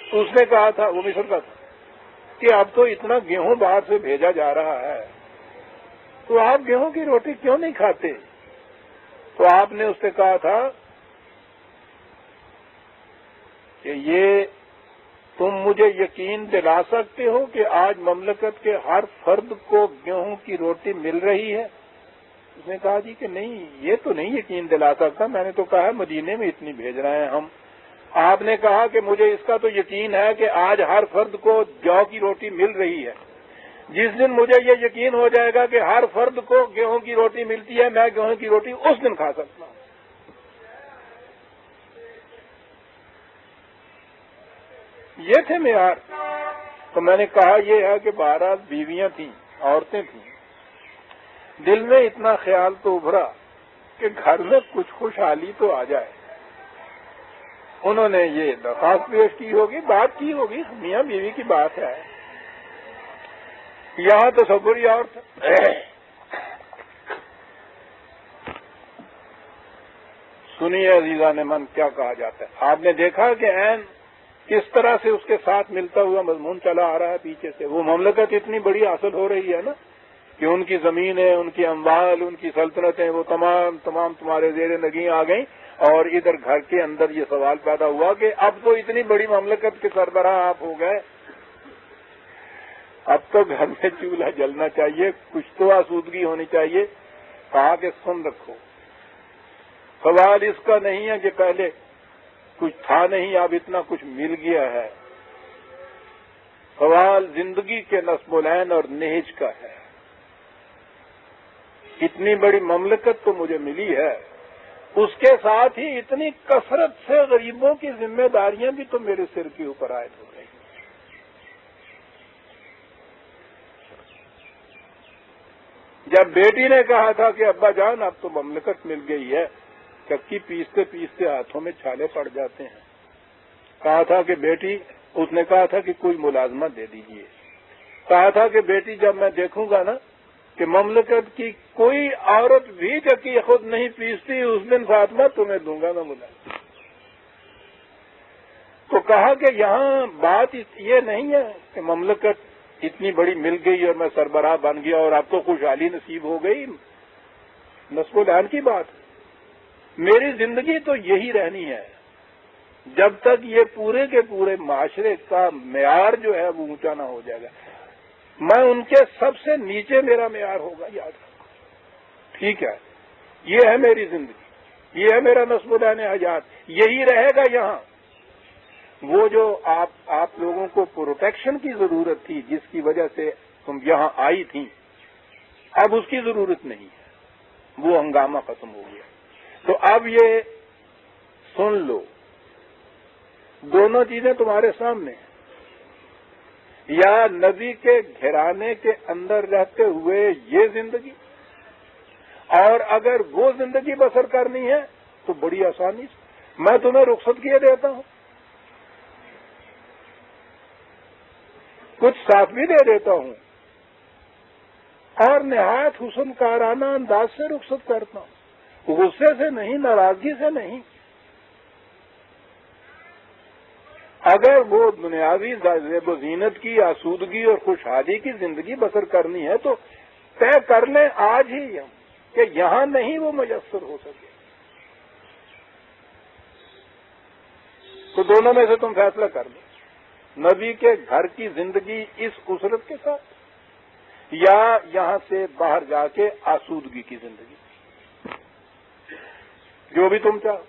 تو اس نے کہا تھا, وہ مصر کا تھا, کہ اب تو اتنا گیہوں باہر سے بھیجا جا رہا ہے تو آپ گیہوں کی روٹی کیوں نہیں کھاتے؟ تو آپ نے اس سے کہا تھا کہ یہ تم مجھے یقین دلا سکتے ہو کہ آج مملکت کے ہر فرد کو گیہوں کی روٹی مل رہی ہے؟ اس نے کہا جی کہ نہیں, یہ تو نہیں یقین دلا سکتا, میں نے تو کہا ہے مدینے میں اتنی بھیج رہے ہیں ہم. آپ نے کہا کہ مجھے اس کا تو یقین ہے کہ آج ہر فرد کو جو کی روٹی مل رہی ہے. جس دن مجھے یہ یقین ہو جائے گا کہ ہر فرد کو گیہوں کی روٹی ملتی ہے, میں گیہوں کی روٹی اس دن کھا سکتا ہوں. یہ تھے معیار. تو میں نے کہا یہ ہے کہ 12 بیویاں تھیں, عورتیں تھیں. دل میں اتنا خیال تو ابھرا کہ گھر میں کچھ خوشحالی تو آ جائے. انہوں نے یہ درخواست پیش کی ہوگی, بات کی ہوگی, میاں بیوی کی بات ہے. یہاں تصور ہی اور تھا. سنیے عزیزان من کیا کہا جاتا ہے. آپ نے دیکھا کہ عین کس طرح سے اس کے ساتھ ملتا ہوا مضمون چلا آ رہا ہے پیچھے سے. وہ مملکت اتنی بڑی حاصل ہو رہی ہے نا کہ ان کی زمینیں, ان کی اموال, ان کی سلطنتیں وہ تمام تمہارے زیر نگیں آ گئیں. اور ادھر گھر کے اندر یہ سوال پیدا ہوا کہ اب تو اتنی بڑی مملکت کے سربراہ آپ ہو گئے, اب تو گھر میں چولہا جلنا چاہیے, کچھ تو آسودگی ہونی چاہیے. کہا کہ سن رکھو, سوال اس کا نہیں ہے کہ پہلے کچھ تھا نہیں اب اتنا کچھ مل گیا ہے. سوال زندگی کے نصب العین اور نہج کا ہے. اتنی بڑی مملکت تو مجھے ملی ہے, اس کے ساتھ ہی اتنی کثرت سے غریبوں کی ذمہ داریاں بھی تو میرے سر کے اوپر عائد ہو رہی ہیں. جب بیٹی نے کہا تھا کہ ابا جان اب تو مملکت مل گئی ہے, چکی پیستے پیستے ہاتھوں میں چھالے پڑ جاتے ہیں. کہا تھا کہ بیٹی, اس نے کہا تھا کہ کوئی ملازمت دے دیجیے. کہا تھا کہ بیٹی جب میں دیکھوں گا نا کہ مملکت کی کوئی عورت بھی چکی خود نہیں پیستی, اس دن فاطمہ تمہیں دوں گا میں ملازمت. تو کہا کہ یہاں بات یہ نہیں ہے کہ مملکت اتنی بڑی مل گئی اور میں سربراہ بن گیا اور اب تو خوشحالی نصیب ہو گئی. نصب العین کی بات. میری زندگی تو یہی رہنی ہے جب تک یہ پورے کے پورے معاشرے کا معیار جو ہے وہ اونچا نہ ہو جائے گا. میں ان کے سب سے نیچے میرا معیار ہوگا, یاد رکھو. ٹھیک ہے, یہ ہے میری زندگی, یہ ہے میرا نصب العین حیات, یہی رہے گا یہاں. وہ جو آپ لوگوں کو پروٹیکشن کی ضرورت تھی جس کی وجہ سے تم یہاں آئی تھیں, اب اس کی ضرورت نہیں ہے, وہ ہنگامہ ختم ہو گیا. تو اب یہ سن لو, دونوں چیزیں تمہارے سامنے ہیں. یا نبی کے گھرانے کے اندر رہتے ہوئے یہ زندگی, اور اگر وہ زندگی بسر کرنی ہے تو بڑی آسانی سے میں تمہیں رخصت کیے دیتا ہوں, کچھ ساتھ بھی دے دیتا ہوں, اور نہایت حسن کارانہ انداز سے رخصت کرتا ہوں. غصے سے نہیں, ناراضگی سے نہیں. اگر وہ دنیاوی زیب و زینت کی آسودگی اور خوشحالی کی زندگی بسر کرنی ہے تو طے کر لیں آج ہی ہم کہ یہاں نہیں وہ میسر ہو سکے. تو دونوں میں سے تم فیصلہ کر لو, نبی کے گھر کی زندگی اس اسرت کے ساتھ, یا یہاں سے باہر جا کے آسودگی کی زندگی, جو بھی تم چاہو.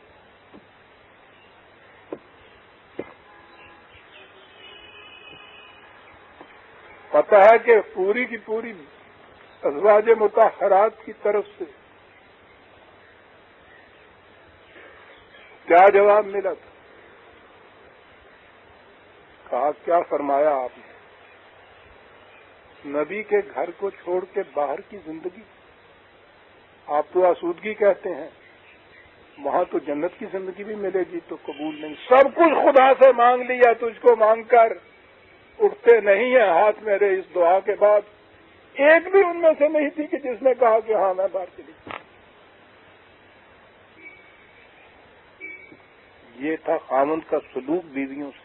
پتہ ہے کہ پوری کی پوری ازواج مطہرات کی طرف سے کیا جواب ملا تھا؟ کہا کیا فرمایا آپ نے, نبی کے گھر کو چھوڑ کے باہر کی زندگی. آپ تو آسودگی کہتے ہیں، وہاں تو جنت کی زندگی بھی ملے گی تو قبول نہیں۔ سب کچھ خدا سے مانگ لیا، تجھ کو مانگ کر اٹھتے نہیں ہیں ہاتھ میرے اس دعا کے بعد۔ ایک بھی ان میں سے نہیں تھی کہ جس نے کہا کہ ہاں میں باہر چلی۔ یہ تھا خاوند کا سلوک بیویوں سے۔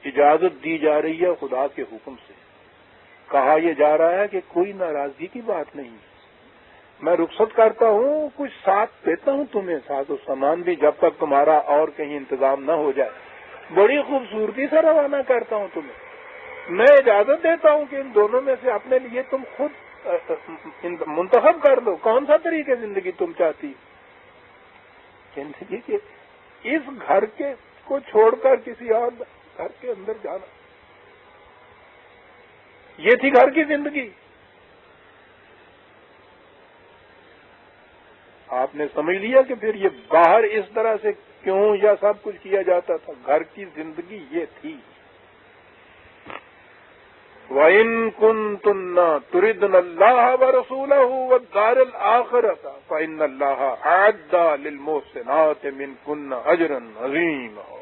اجازت دی جا رہی ہے خدا کے حکم سے، کہا یہ جا رہا ہے کہ کوئی ناراضگی کی بات نہیں، میں رخصت کرتا ہوں، کچھ ساتھ دیتا ہوں تمہیں، ساتھ و سامان بھی، جب تک تمہارا اور کہیں انتظام نہ ہو جائے، بڑی خوبصورتی سے روانہ کرتا ہوں تمہیں، میں اجازت دیتا ہوں کہ ان دونوں میں سے اپنے لیے تم خود منتخب کر لو کون سا طریقے زندگی تم چاہتی، زندگی کے اس گھر کے کو چھوڑ کر کسی اور گھر کے اندر جانا، یہ تھی گھر کی زندگی۔ آپ نے سمجھ لیا کہ پھر یہ باہر اس طرح سے کیوں یا سب کچھ کیا جاتا تھا، گھر کی زندگی یہ تھی۔ وَإِن كُنتُنَّ تُرِدْنَ اللَّهَ وَرَسُولَهُ وَالدَّارَ الْآخِرَةَ فَإِنَّ اللَّهَ أَعَدَّ لِلْمُحْسِنَاتِ مِنكُنَّ أَجْرًا عَظِيمًا۔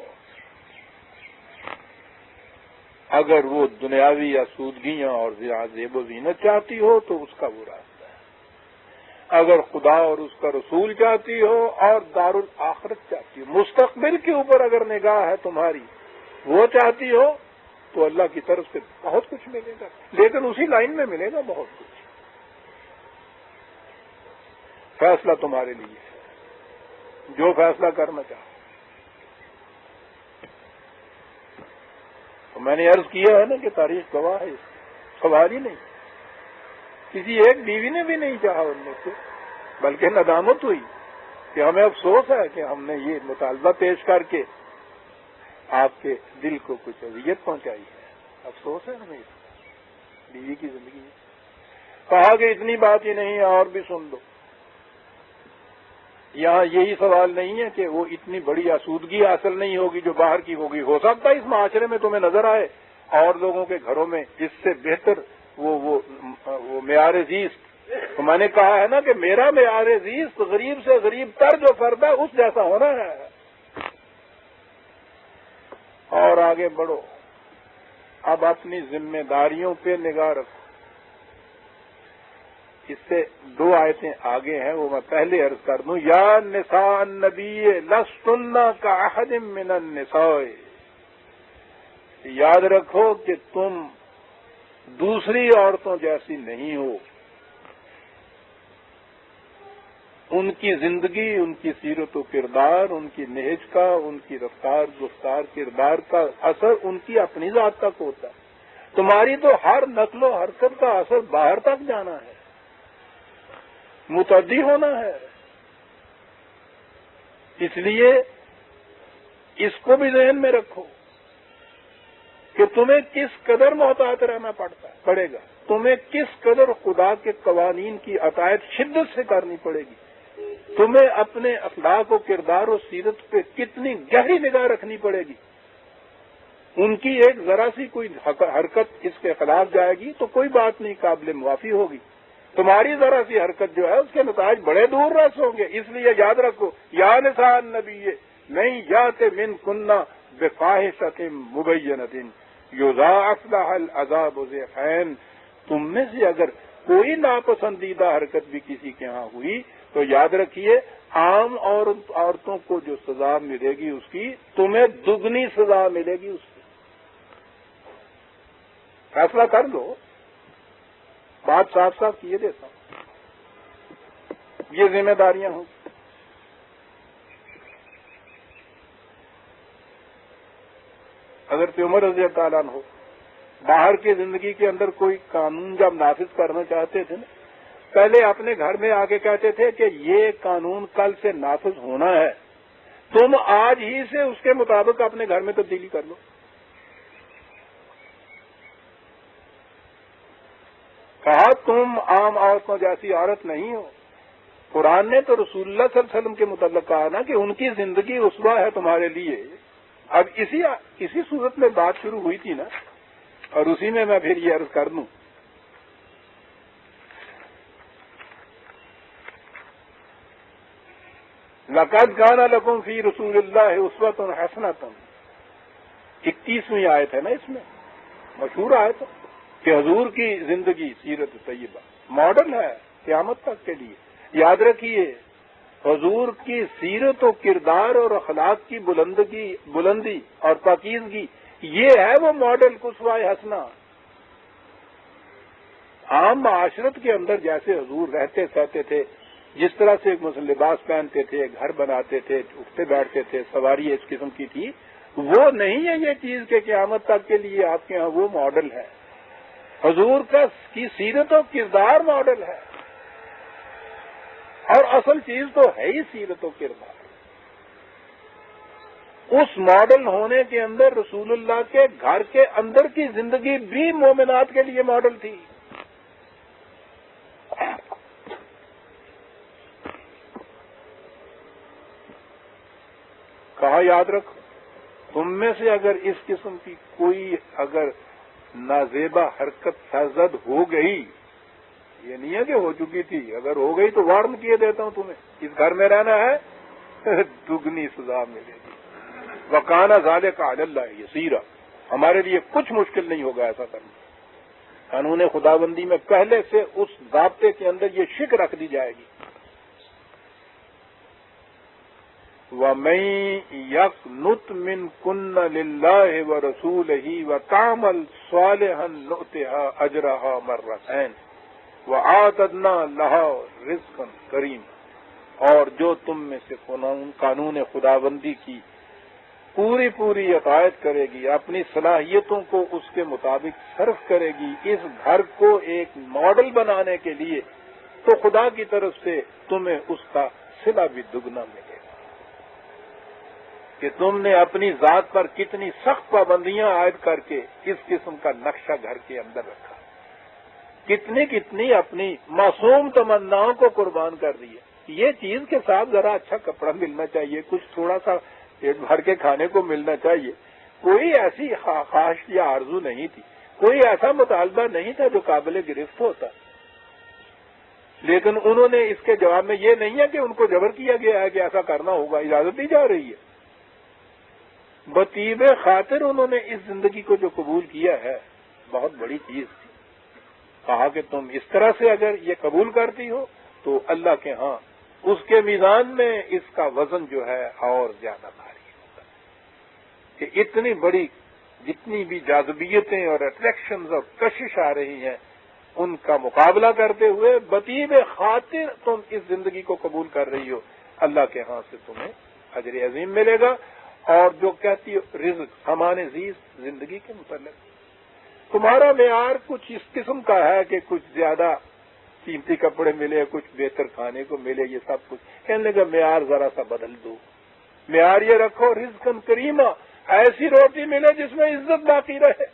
اگر وہ دنیاوی آسودگیاں اور زیب و زینت چاہتی ہو تو اس کا وہ راستہ ہے، اگر خدا اور اس کا رسول چاہتی ہو اور دار الآخرت چاہتی ہو، مستقبل کے اوپر اگر نگاہ ہے تمہاری، وہ چاہتی ہو تو اللہ کی طرف سے بہت کچھ ملے گا، لیکن اسی لائن میں ملے گا بہت کچھ۔ فیصلہ تمہارے لیے ہے، جو فیصلہ کرنا چاہو۔ تو میں نے عرض کیا ہے نا کہ تاریخ گواہ ہے، سوال ہی نہیں، کسی ایک بیوی نے بھی نہیں چاہا ان میں سے، بلکہ ندامت ہوئی کہ ہمیں افسوس ہے کہ ہم نے یہ مطالبہ پیش کر کے آپ کے دل کو کچھ اذیت پہنچائی ہے، افسوس ہے ہمیں، بیوی کی زندگی ہے۔ کہا کہ اتنی بات ہی نہیں ہے اور بھی سن لو، یہاں یہی سوال نہیں ہے کہ وہ اتنی بڑی آسودگی حاصل نہیں ہوگی جو باہر کی ہوگی، ہو سکتا ہے اس معاشرے میں تمہیں نظر آئے اور لوگوں کے گھروں میں اس سے بہتر وہ معیار زیست، تو میں نے کہا ہے نا کہ میرا معیار زیست غریب سے غریب تر جو فرد ہے اس جیسا ہونا ہے۔ اور آگے بڑھو، اب اپنی ذمہ داریوں پہ نگاہ رکھو۔ اس سے 2 آیتیں آگے ہیں، وہ میں پہلے عرض کر دوں، یا نساء النبی لستن کاحد من النساء، یاد رکھو کہ تم دوسری عورتوں جیسی نہیں ہو، ان کی زندگی، ان کی سیرت و کردار، ان کی نہج کا، ان کی رفتار گفتار کردار کا اثر ان کی اپنی ذات تک ہوتا ہے، تمہاری تو ہر نقل و حرکت کا اثر باہر تک جانا ہے، متعدی ہونا ہے۔ اس لیے اس کو بھی ذہن میں رکھو کہ تمہیں کس قدر محتاط رہنا پڑے گا، تمہیں کس قدر خدا کے قوانین کی اطاعت شدت سے کرنی پڑے گی، تمہیں اپنے اخلاق و کردار و سیرت پہ کتنی گہری نگاہ رکھنی پڑے گی۔ ان کی ایک ذرا سی کوئی حرکت اس کے خلاف جائے گی تو کوئی بات نہیں، قابل معافی ہوگی، تمہاری ذرا سی حرکت جو ہے اس کے نتائج بڑے دور رس ہوں گے۔ اس لیے یاد رکھو، یا نساء النبی نہیں یات من کنہ بفاحشۃ مبینۃ یضاعف لها العذاب ضعفین، تم میں سے اگر کوئی ناپسندیدہ حرکت بھی کسی کے ہاں ہوئی تو یاد رکھیے عام عورتوں کو جو سزا ملے گی اس کی، تمہیں دگنی سزا ملے گی اس کی۔ فیصلہ کر لو، بات صاف صاف کیے دیتا ہوں، یہ ذمہ داریاں ہوں۔ حضرت عمر رضی اللہ عنہ باہر کی زندگی کے اندر کوئی قانون جب نافذ کرنا چاہتے تھے نا، پہلے اپنے گھر میں آ کے کہتے تھے کہ یہ قانون کل سے نافذ ہونا ہے، تم آج ہی سے اس کے مطابق اپنے گھر میں تبدیلی کر لو۔ کہا تم عام عورتوں جیسی عورت نہیں ہو، قرآن نے تو رسول اللہ صلی اللہ علیہ وسلم کے متعلق کہا نا کہ ان کی زندگی اسوہ ہے تمہارے لیے۔ اب اسی صورت میں بات شروع ہوئی تھی نا، اور اسی میں پھر یہ عرض کر دوں لقد کان لکم فی رسول اللہ اسوۃ حسنۃ، 21ویں آیت ہے نا اس میں، مشہور آیت ہے کہ حضور کی زندگی سیرت طیبہ ماڈل ہے قیامت تک کے لیے. یاد رکھیے حضور کی سیرت و کردار اور اخلاق کی بلندی اور پاکیزگی، یہ ہے وہ ماڈل قصوہ حسنہ. عام معاشرت کے اندر جیسے حضور رہتے سہتے تھے، جس طرح سے ایک مسلم لباس پہنتے تھے، گھر بناتے تھے، اٹھتے بیٹھتے تھے، سواری اس قسم کی تھی، وہ نہیں ہے یہ چیز کہ قیامت تک کے لیے آپ کے ہاں وہ ماڈل ہے. حضور کی سیرت و کردار ماڈل ہے، اور اصل چیز تو ہے ہی سیرت و کردار. اس ماڈل ہونے کے اندر رسول اللہ کے گھر کے اندر کی زندگی بھی مومنات کے لیے ماڈل تھی. کہا یاد رکھو، تم میں سے اگر اس قسم کی کوئی اگر نازیبا حرکت سرزد ہو گئی، یہ نہیں ہے کہ ہو چکی تھی، اگر ہو گئی تو وارن کیے دیتا ہوں تمہیں، اس گھر میں رہنا ہے دگنی سزا ملے گی. وکان ذالک علی اللہ یسیرا، ہمارے لیے کچھ مشکل نہیں ہوگا ایسا کرنا. قانون خداوندی میں پہلے سے اس ضابطے کے اندر یہ شک رکھ دی جائے گی. وَمَن يَقْنُتْ مِنكُنَّ لِلَّهِ وَرَسُولِهِ وَتَعْمَلْ صَالِحًا نُؤْتِهَا أَجْرَهَا مَرَّتَيْنِ وَأَعْتَدْنَا لَهَا رِزْقًا كَرِيمًا. اور جو تم میں سے قانون خداوندی کی پوری اطاعت کرے گی، اپنی صلاحیتوں کو اس کے مطابق صرف کرے گی اس گھر کو ایک ماڈل بنانے کے لیے، تو خدا کی طرف سے تمہیں اس کا صلہ بھی دگنا ملے گا. کہ تم نے اپنی ذات پر کتنی سخت پابندیاں عائد کر کے اس قسم کا نقشہ گھر کے اندر رکھا، کتنی اپنی معصوم تمناؤں کو قربان کر دی ہے. یہ چیز کے ساتھ ذرا اچھا کپڑا ملنا چاہیے، کچھ تھوڑا سا پیٹ بھر کے کھانے کو ملنا چاہیے. کوئی ایسی خواہش یا آرزو نہیں تھی، کوئی ایسا مطالبہ نہیں تھا جو قابل گرفت ہوتا. لیکن انہوں نے اس کے جواب میں یہ نہیں ہے کہ ان کو جبر کیا گیا ہے کہ ایسا کرنا ہوگا، اجازت دی جا رہی ہے. بطیب خاطر انہوں نے اس زندگی کو جو قبول کیا ہے بہت بڑی چیز تھی. کہا کہ تم اس طرح سے اگر یہ قبول کرتی ہو تو اللہ کے ہاں اس کے میزان میں اس کا وزن جو ہے اور زیادہ بھاری ہوگا. کہ اتنی بڑی جتنی بھی جاذبیتیں اور اٹریکشنز اور کشش آ رہی ہیں، ان کا مقابلہ کرتے ہوئے بطیب خاطر تم اس زندگی کو قبول کر رہی ہو، اللہ کے ہاں سے تمہیں اجر عظیم ملے گا. اور جو کہتی ہے رزق سامان زیز زندگی کے متعلق تمہارا معیار کچھ اس قسم کا ہے کہ کچھ زیادہ قیمتی کپڑے ملے، کچھ بہتر کھانے کو ملے، یہ سب کچھ کہنے کا معیار ذرا سا بدل دو. معیار یہ رکھو رزقاً کریما، ایسی روٹی ملے جس میں عزت باقی رہے.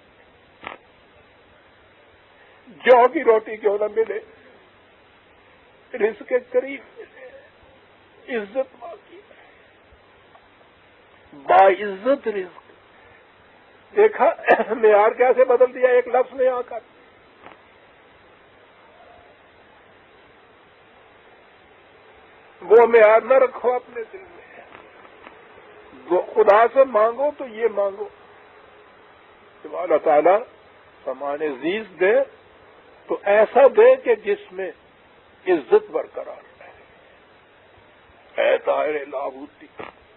جو کی روٹی کیوں نہ ملے، رزق کریم ملے، عزت باقی رہے، باعزت رزق. دیکھا معیار کیسے بدل دیا ایک لفظ میں آ کر. وہ معیار نہ رکھو اپنے دل میں. خدا سے مانگو تو یہ مانگو کہ اللہ تعالیٰ سامان زیز دے تو ایسا دے کہ جس میں عزت برقرار رہے. اے طاہر لاہوتی،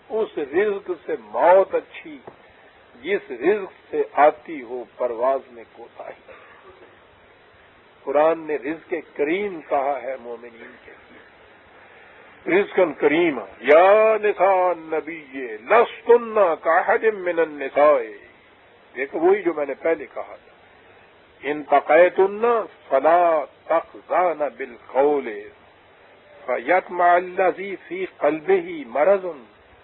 اس رزق سے موت اچھی جس رزق سے آتی ہو پرواز میں کوتاہی. قرآن نے رزق کریم کہا ہے مومنین کے لیے، رزقاً کریما. یا نساء النبی لستن کاحد من النساء. دیکھو وہی جو میں نے پہلے کہا تھا، ان تقیتن فلا تخضعن بالقول فیطمع الذی فی قلبہ مرض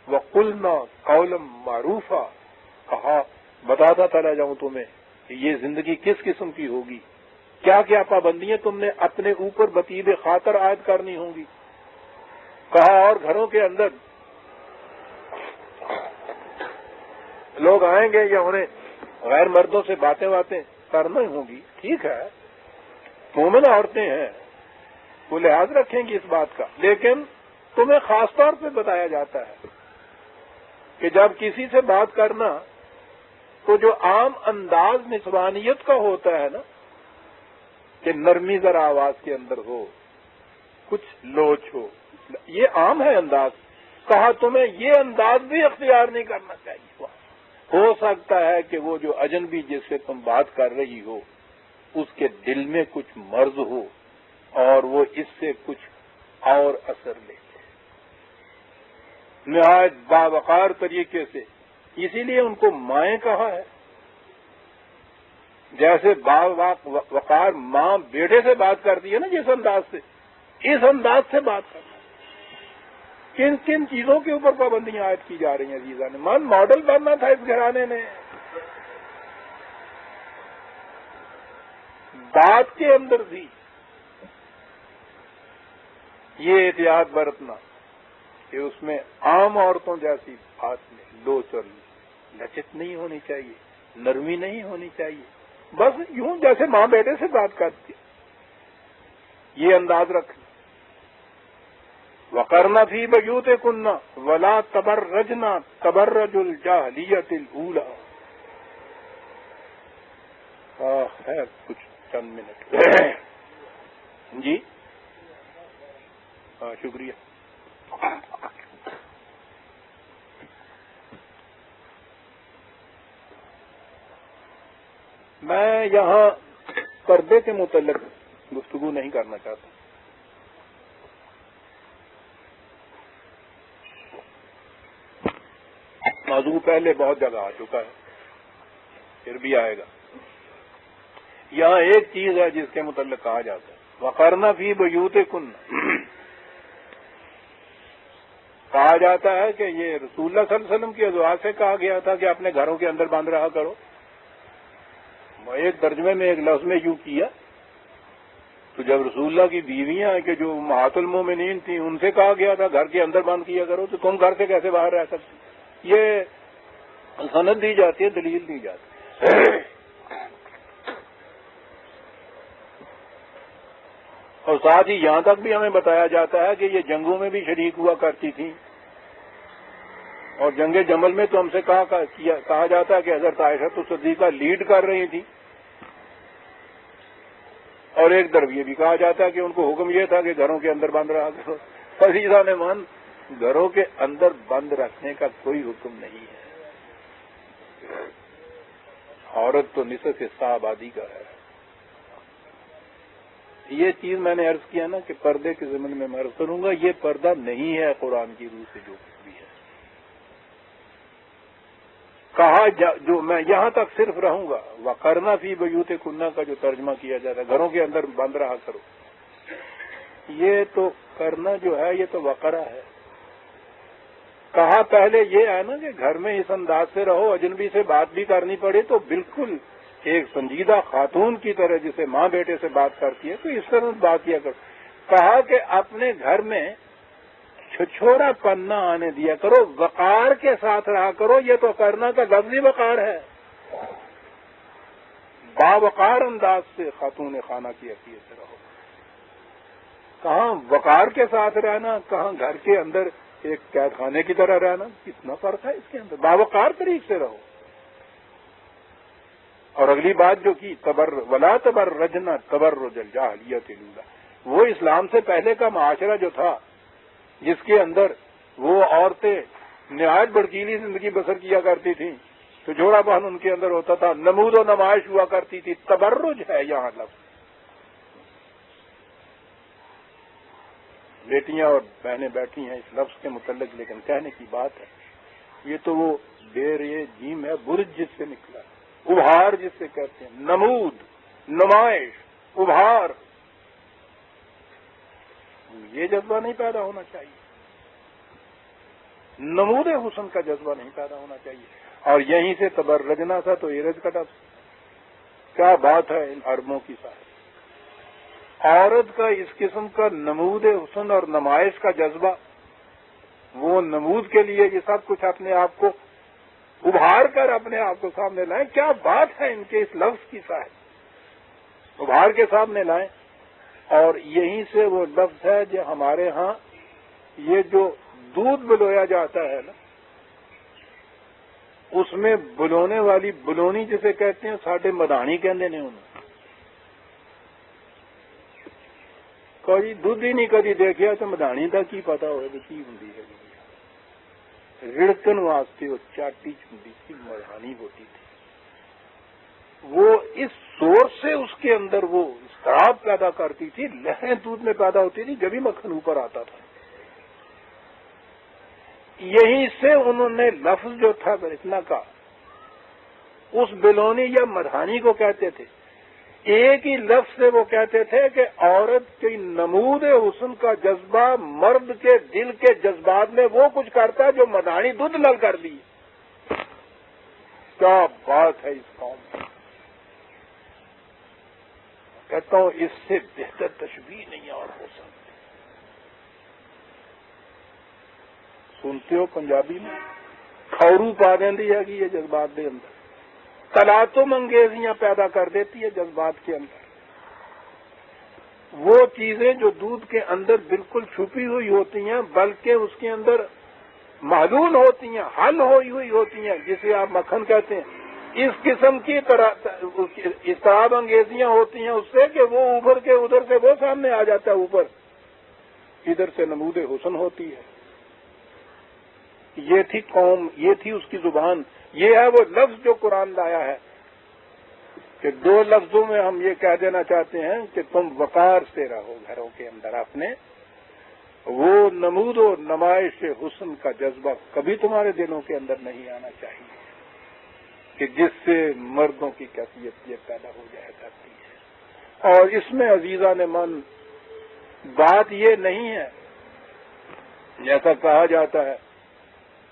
وقلنا قولا معروفا. کہا بتاتا چلا جاؤں تمہیں کہ یہ زندگی کس قسم کی ہوگی، کیا کیا پابندیاں تم نے اپنے اوپر بطیب خاطر عائد کرنی ہوں گی. کہا اور گھروں کے اندر لوگ آئیں گے یا انہیں غیر مردوں سے باتیں کرنا ہوں گی. ٹھیک ہے، مومن عورتیں ہیں، وہ لحاظ رکھیں گی اس بات کا، لیکن تمہیں خاص طور پہ بتایا جاتا ہے کہ جب کسی سے بات کرنا تو جو عام انداز نسوانیت کا ہوتا ہے نا کہ نرمی ذرا آواز کے اندر ہو، کچھ لوچ ہو، یہ عام ہے انداز. کہا تمہیں یہ انداز بھی اختیار نہیں کرنا چاہیے. ہو سکتا ہے کہ وہ جو اجنبی جس سے تم بات کر رہی ہو اس کے دل میں کچھ مرض ہو اور وہ اس سے کچھ اور اثر لے نہایت باوقار طریقے سے. اسی لیے ان کو مائیں کہا ہے. جیسے باوقار ماں بیٹے سے بات کرتی ہے نا جس انداز سے، اس انداز سے بات کرنا. کن کن چیزوں کے اوپر پابندیاں عائد کی جا رہی ہیں عزیزان. ماڈل بننا تھا اس گھرانے نے. بات کے اندر بھی یہ احتیاط برتنا کہ اس میں عام عورتوں جیسی بات میں لوچ اور لچک نہیں ہونی چاہیے، نرمی نہیں ہونی چاہیے. بس یوں جیسے ماں بیٹے سے بات کرتی ہے، یہ انداز رکھنا. وَقَرْنَ فِي بُيُوتِكُنَّ وَلَا تَبَرَّجْنَ تَبَرَّجُ الْجَاهِلِيَّةِ الْأُولَىٰ. ہے کچھ چند منٹ. جی ہاں شکریہ. میں یہاں پردے کے متعلق گفتگو نہیں کرنا چاہتا. موضوع پہلے بہت جگہ آ چکا ہے، پھر بھی آئے گا. یہاں ایک چیز ہے جس کے متعلق کہا جاتا ہے وَقَرْنَ فِي بُيُوتِكُنَّ. کہا جاتا ہے کہ یہ رسول اللہ صلی اللہ علیہ وسلم کی ازواج سے کہا گیا تھا کہ اپنے گھروں کے اندر بند رہا کرو. ایک ترجمے میں ایک لفظ میں یوں کیا تو جب رسول اللہ کی بیویاں کہ جو امہات المومنین تھیں ان سے کہا گیا تھا گھر کے اندر بند کیا کرو، تو تم گھر سے کیسے باہر رہ سکتے؟ یہ سند دی جاتی ہے، دلیل دی جاتی ہے. اور ساتھ ہی یہاں تک بھی ہمیں بتایا جاتا ہے کہ یہ جنگوں میں بھی شریک ہوا کرتی تھیں. اور جنگ جمل میں تو ہم سے کہا جاتا ہے کہ حضرت عائشہ صدیقہ لیڈ کر رہی تھی. اور ایک طرف یہ بھی کہا جاتا ہے کہ ان کو حکم یہ تھا کہ گھروں کے اندر بند رہا کرو. عزیزان من، گھروں کے اندر بند رکھنے کا کوئی حکم نہیں ہے. عورت تو نصف حصہ آبادی کا ہے. یہ چیز میں نے عرض کیا نا کہ پردے کے ضمن میں عرض کروں گا، یہ پردہ نہیں ہے قرآن کی روح سے جو کچھ بھی ہے. کہا جو میں یہاں تک صرف رہوں گا وَقَرْنَ فِي بُيُوتِكُنَّ کا جو ترجمہ کیا جاتا ہے گھروں کے اندر بند رہا کرو، یہ تو کرنا جو ہے یہ تو وقرہ ہے. کہا پہلے یہ ہے نا کہ گھر میں اس انداز سے رہو، اجنبی سے بات بھی کرنی پڑے تو بالکل ایک سنجیدہ خاتون کی طرح جسے ماں بیٹے سے بات کرتی ہے تو اس طرح بات کیا کرو. کہا کہ اپنے گھر میں چھوڑا پن نہ آنے دیا کرو، وقار کے ساتھ رہا کرو. یہ تو کرنا کا لفظی وقار ہے. باوقار انداز سے خاتون خانہ کی حیثیت سے رہو. کہاں وقار کے ساتھ رہنا، کہاں گھر کے اندر ایک قید خانے کی طرح رہنا. کتنا فرق ہے اس کے اندر. باوقار طریق سے رہو. اور اگلی بات جو کی وَلَا تَبَرَّجْنَ تَبَرُّجَ الْجَاهِلِيَّةِ الْأُولَىٰ، وہ اسلام سے پہلے کا معاشرہ جو تھا جس کے اندر وہ عورتیں نہایت بڑکیلی زندگی بسر کیا کرتی تھیں تو جوڑا بہن ان کے اندر ہوتا تھا، نمود و نمائش ہوا کرتی تھی. تبرج ہے یہاں لفظ. بیٹیاں اور بہنیں بیٹھی ہیں اس لفظ کے متعلق، لیکن کہنے کی بات ہے یہ تو وہ یہ جیم ہے برج جس سے نکلا ہے، ابھار جس سے کہتے ہیں، نمود، نمائش، ابھار. یہ جذبہ نہیں پیدا ہونا چاہیے. نمود حسن کا جذبہ نہیں پیدا ہونا چاہیے. اور یہیں سے تبرجنا تھا تو ایرج کا ٹپ. کیا بات ہے ان عربوں کی صاحب. عورت کا اس قسم کا نمود حسن اور نمائش کا جذبہ، وہ نمود کے لیے یہ سب کچھ اپنے آپ کو ابھار کر اپنے آپ کو سامنے لائیں. کیا بات ہے ان کے اس لفظ کی صاحب. ابھار کے سامنے لائیں. اور یہیں سے وہ لفظ ہے جو ہمارے ہاں یہ جو دودھ بلویا جاتا ہے نا، اس میں بلونے والی بلونی جسے کہتے ہیں، ساڈے مدانی کہندے نے انہوں کوئی دودھ ہی نہیں کدی دیکھا تو مدانی کا کی پتا ہوئے کہ کی ہوں رڑکن واسطے وہ چاٹی چنڈی تھی، مدانی ہوتی تھی، وہ اس زور سے اس کے اندر وہ اضطراب پیدا کرتی تھی، لہریں دودھ میں پیدا ہوتی تھی جبھی مکھن اوپر آتا تھا۔ یہیں سے انہوں نے لفظ جو تھا اتنا کا اس بلونی یا مدھانی کو کہتے تھے، ایک ہی لفظ سے وہ کہتے تھے کہ عورت کی نمود حسن کا جذبہ مرد کے دل کے جذبات میں وہ کچھ کرتا ہے جو مدھانی دودھ نل کر دی۔ کیا بات ہے اس قوم میں، کہتا ہوں اس سے بہتر تشبیہ نہیں اور ہو سکتی۔ سنتے ہو پنجابی میں کھورو پا دیندی ہے کہ یہ جذبات کے اندر تلاتم انگیزیاں پیدا کر دیتی ہے جذبات کے اندر۔ وہ چیزیں جو دودھ کے اندر بالکل چھپی ہوئی ہوتی ہیں بلکہ اس کے اندر محلول ہوتی ہیں، حل ہوئی ہوتی ہیں، جسے آپ مکھن کہتے ہیں، اس قسم کی اضطراب انگیزیاں ہوتی ہیں اس سے کہ وہ ابھر کے ادھر سے وہ سامنے آ جاتا ہے، اوپر ادھر سے نمود حسن ہوتی ہے۔ یہ تھی قوم، یہ تھی اس کی زبان، یہ ہے وہ لفظ جو قرآن لایا ہے کہ دو لفظوں میں ہم یہ کہہ دینا چاہتے ہیں کہ تم وقار سے رہو گھروں کے اندر اپنے، وہ نمود و نمائش حسن کا جذبہ کبھی تمہارے دلوں کے اندر نہیں آنا چاہیے کہ جس سے مردوں کی کیفیت یہ پیدا ہو جایا کرتی ہے۔ اور اس میں عزیزان من بات یہ نہیں ہے جیسا کہا جاتا ہے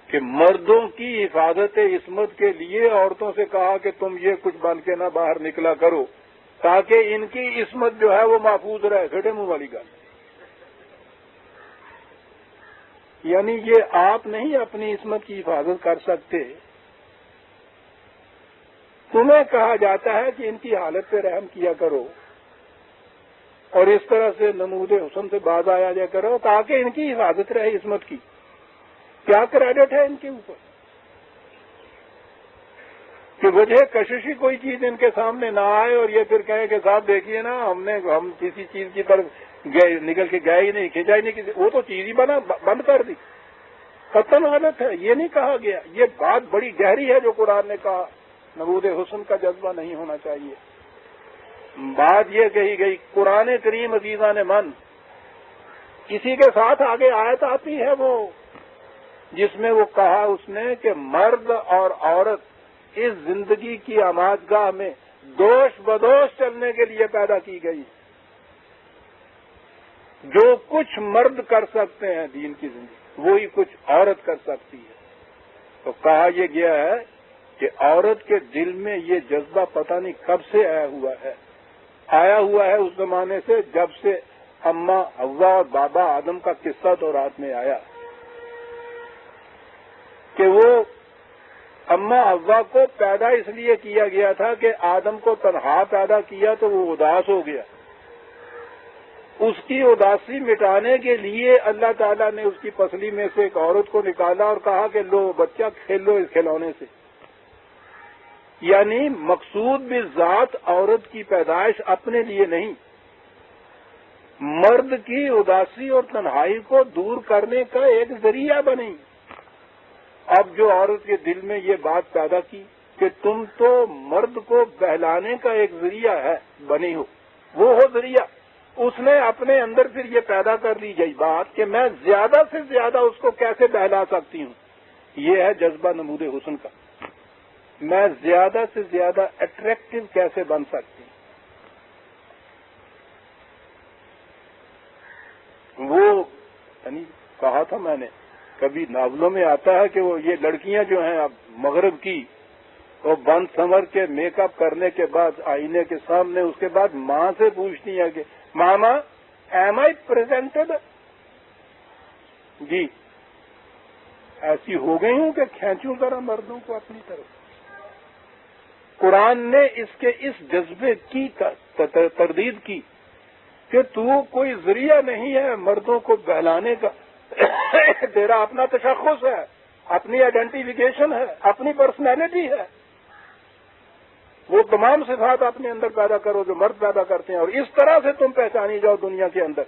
کہ مردوں کی حفاظت عصمت کے لیے عورتوں سے کہا کہ تم یہ کچھ بن کے نہ باہر نکلا کرو تاکہ ان کی عصمت جو ہے وہ محفوظ رہے، پھٹے منہ والی گل۔ یعنی یہ آپ نہیں اپنی عصمت کی حفاظت کر سکتے، تمہیں کہا جاتا ہے کہ ان کی حالت پہ رحم کیا کرو اور اس طرح سے نمود حسن سے باز آیا جا کرو تاکہ ان کی حفاظت رہے عصمت کی۔ کیا کریڈٹ ہے ان کے اوپر کہ وجہ کششی کوئی چیز ان کے سامنے نہ آئے اور یہ پھر کہیں کہ صاحب دیکھیے نا ہم کسی چیز کی طرف نکل کے گئے ہی نہیں، کھینچا ہی نہیں، کسی وہ تو چیز ہی بند کر دی، قطعاً غلط ہے، یہ نہیں کہا گیا۔ یہ بات بڑی گہری ہے جو قرآن نے کہا نمود حسن کا جذبہ نہیں ہونا چاہیے۔ بات یہ کہی گئی قرآن کریم عزیزان من، اسی کے ساتھ آگے آیت آتی ہے وہ جس میں وہ کہا اس نے کہ مرد اور عورت اس زندگی کی آمادگاہ میں دوش بدوش چلنے کے لیے پیدا کی گئی، جو کچھ مرد کر سکتے ہیں دین کی زندگی وہی کچھ عورت کر سکتی ہے۔ تو کہا یہ گیا ہے کہ عورت کے دل میں یہ جذبہ پتہ نہیں کب سے آیا ہوا ہے اس زمانے سے جب سے اماں حوا اور بابا آدم کا قصہ تو رات میں آیا کہ وہ اماں حوا کو پیدا اس لیے کیا گیا تھا کہ آدم کو تنہا پیدا کیا تو وہ اداس ہو گیا، اس کی اداسی مٹانے کے لیے اللہ تعالیٰ نے اس کی پسلی میں سے ایک عورت کو نکالا اور کہا کہ لو بچہ کھیلو اس کھلونے سے۔ یعنی مقصود بھی ذات عورت کی پیدائش اپنے لیے نہیں، مرد کی اداسی اور تنہائی کو دور کرنے کا ایک ذریعہ بنی۔ اب جو عورت کے دل میں یہ بات پیدا کی کہ تم تو مرد کو بہلانے کا ایک ذریعہ ہے بنی ہو، وہ ہو ذریعہ، اس نے اپنے اندر پھر یہ پیدا کر لی گئی بات کہ میں زیادہ سے زیادہ اس کو کیسے بہلا سکتی ہوں۔ یہ ہے جذبہ نمود حسن کا، میں زیادہ سے زیادہ اٹریکٹو کیسے بن سکتی ہوں۔ وہ یعنی کہا تھا میں نے کبھی ناولوں میں آتا ہے کہ وہ یہ لڑکیاں جو ہیں اب مغرب کی وہ بند سنور کے میک اپ کرنے کے بعد آئینے کے سامنے اس کے بعد ماں سے پوچھتی ہیں کہ ماما ایم آئی پریزنٹڈ، جی ایسی ہو گئی ہوں کہ کھینچوں ذرا مردوں کو اپنی طرف۔ قرآن نے اس جذبے کی تردید کی کہ تو کوئی ذریعہ نہیں ہے مردوں کو بہلانے کا، تیرا اپنا تشخص ہے، اپنی آئیڈینٹیفیکیشن ہے، اپنی پرسنالٹی ہے، وہ تمام صفات اپنے اندر پیدا کرو جو مرد پیدا کرتے ہیں، اور اس طرح سے تم پہچانی جاؤ دنیا کے اندر،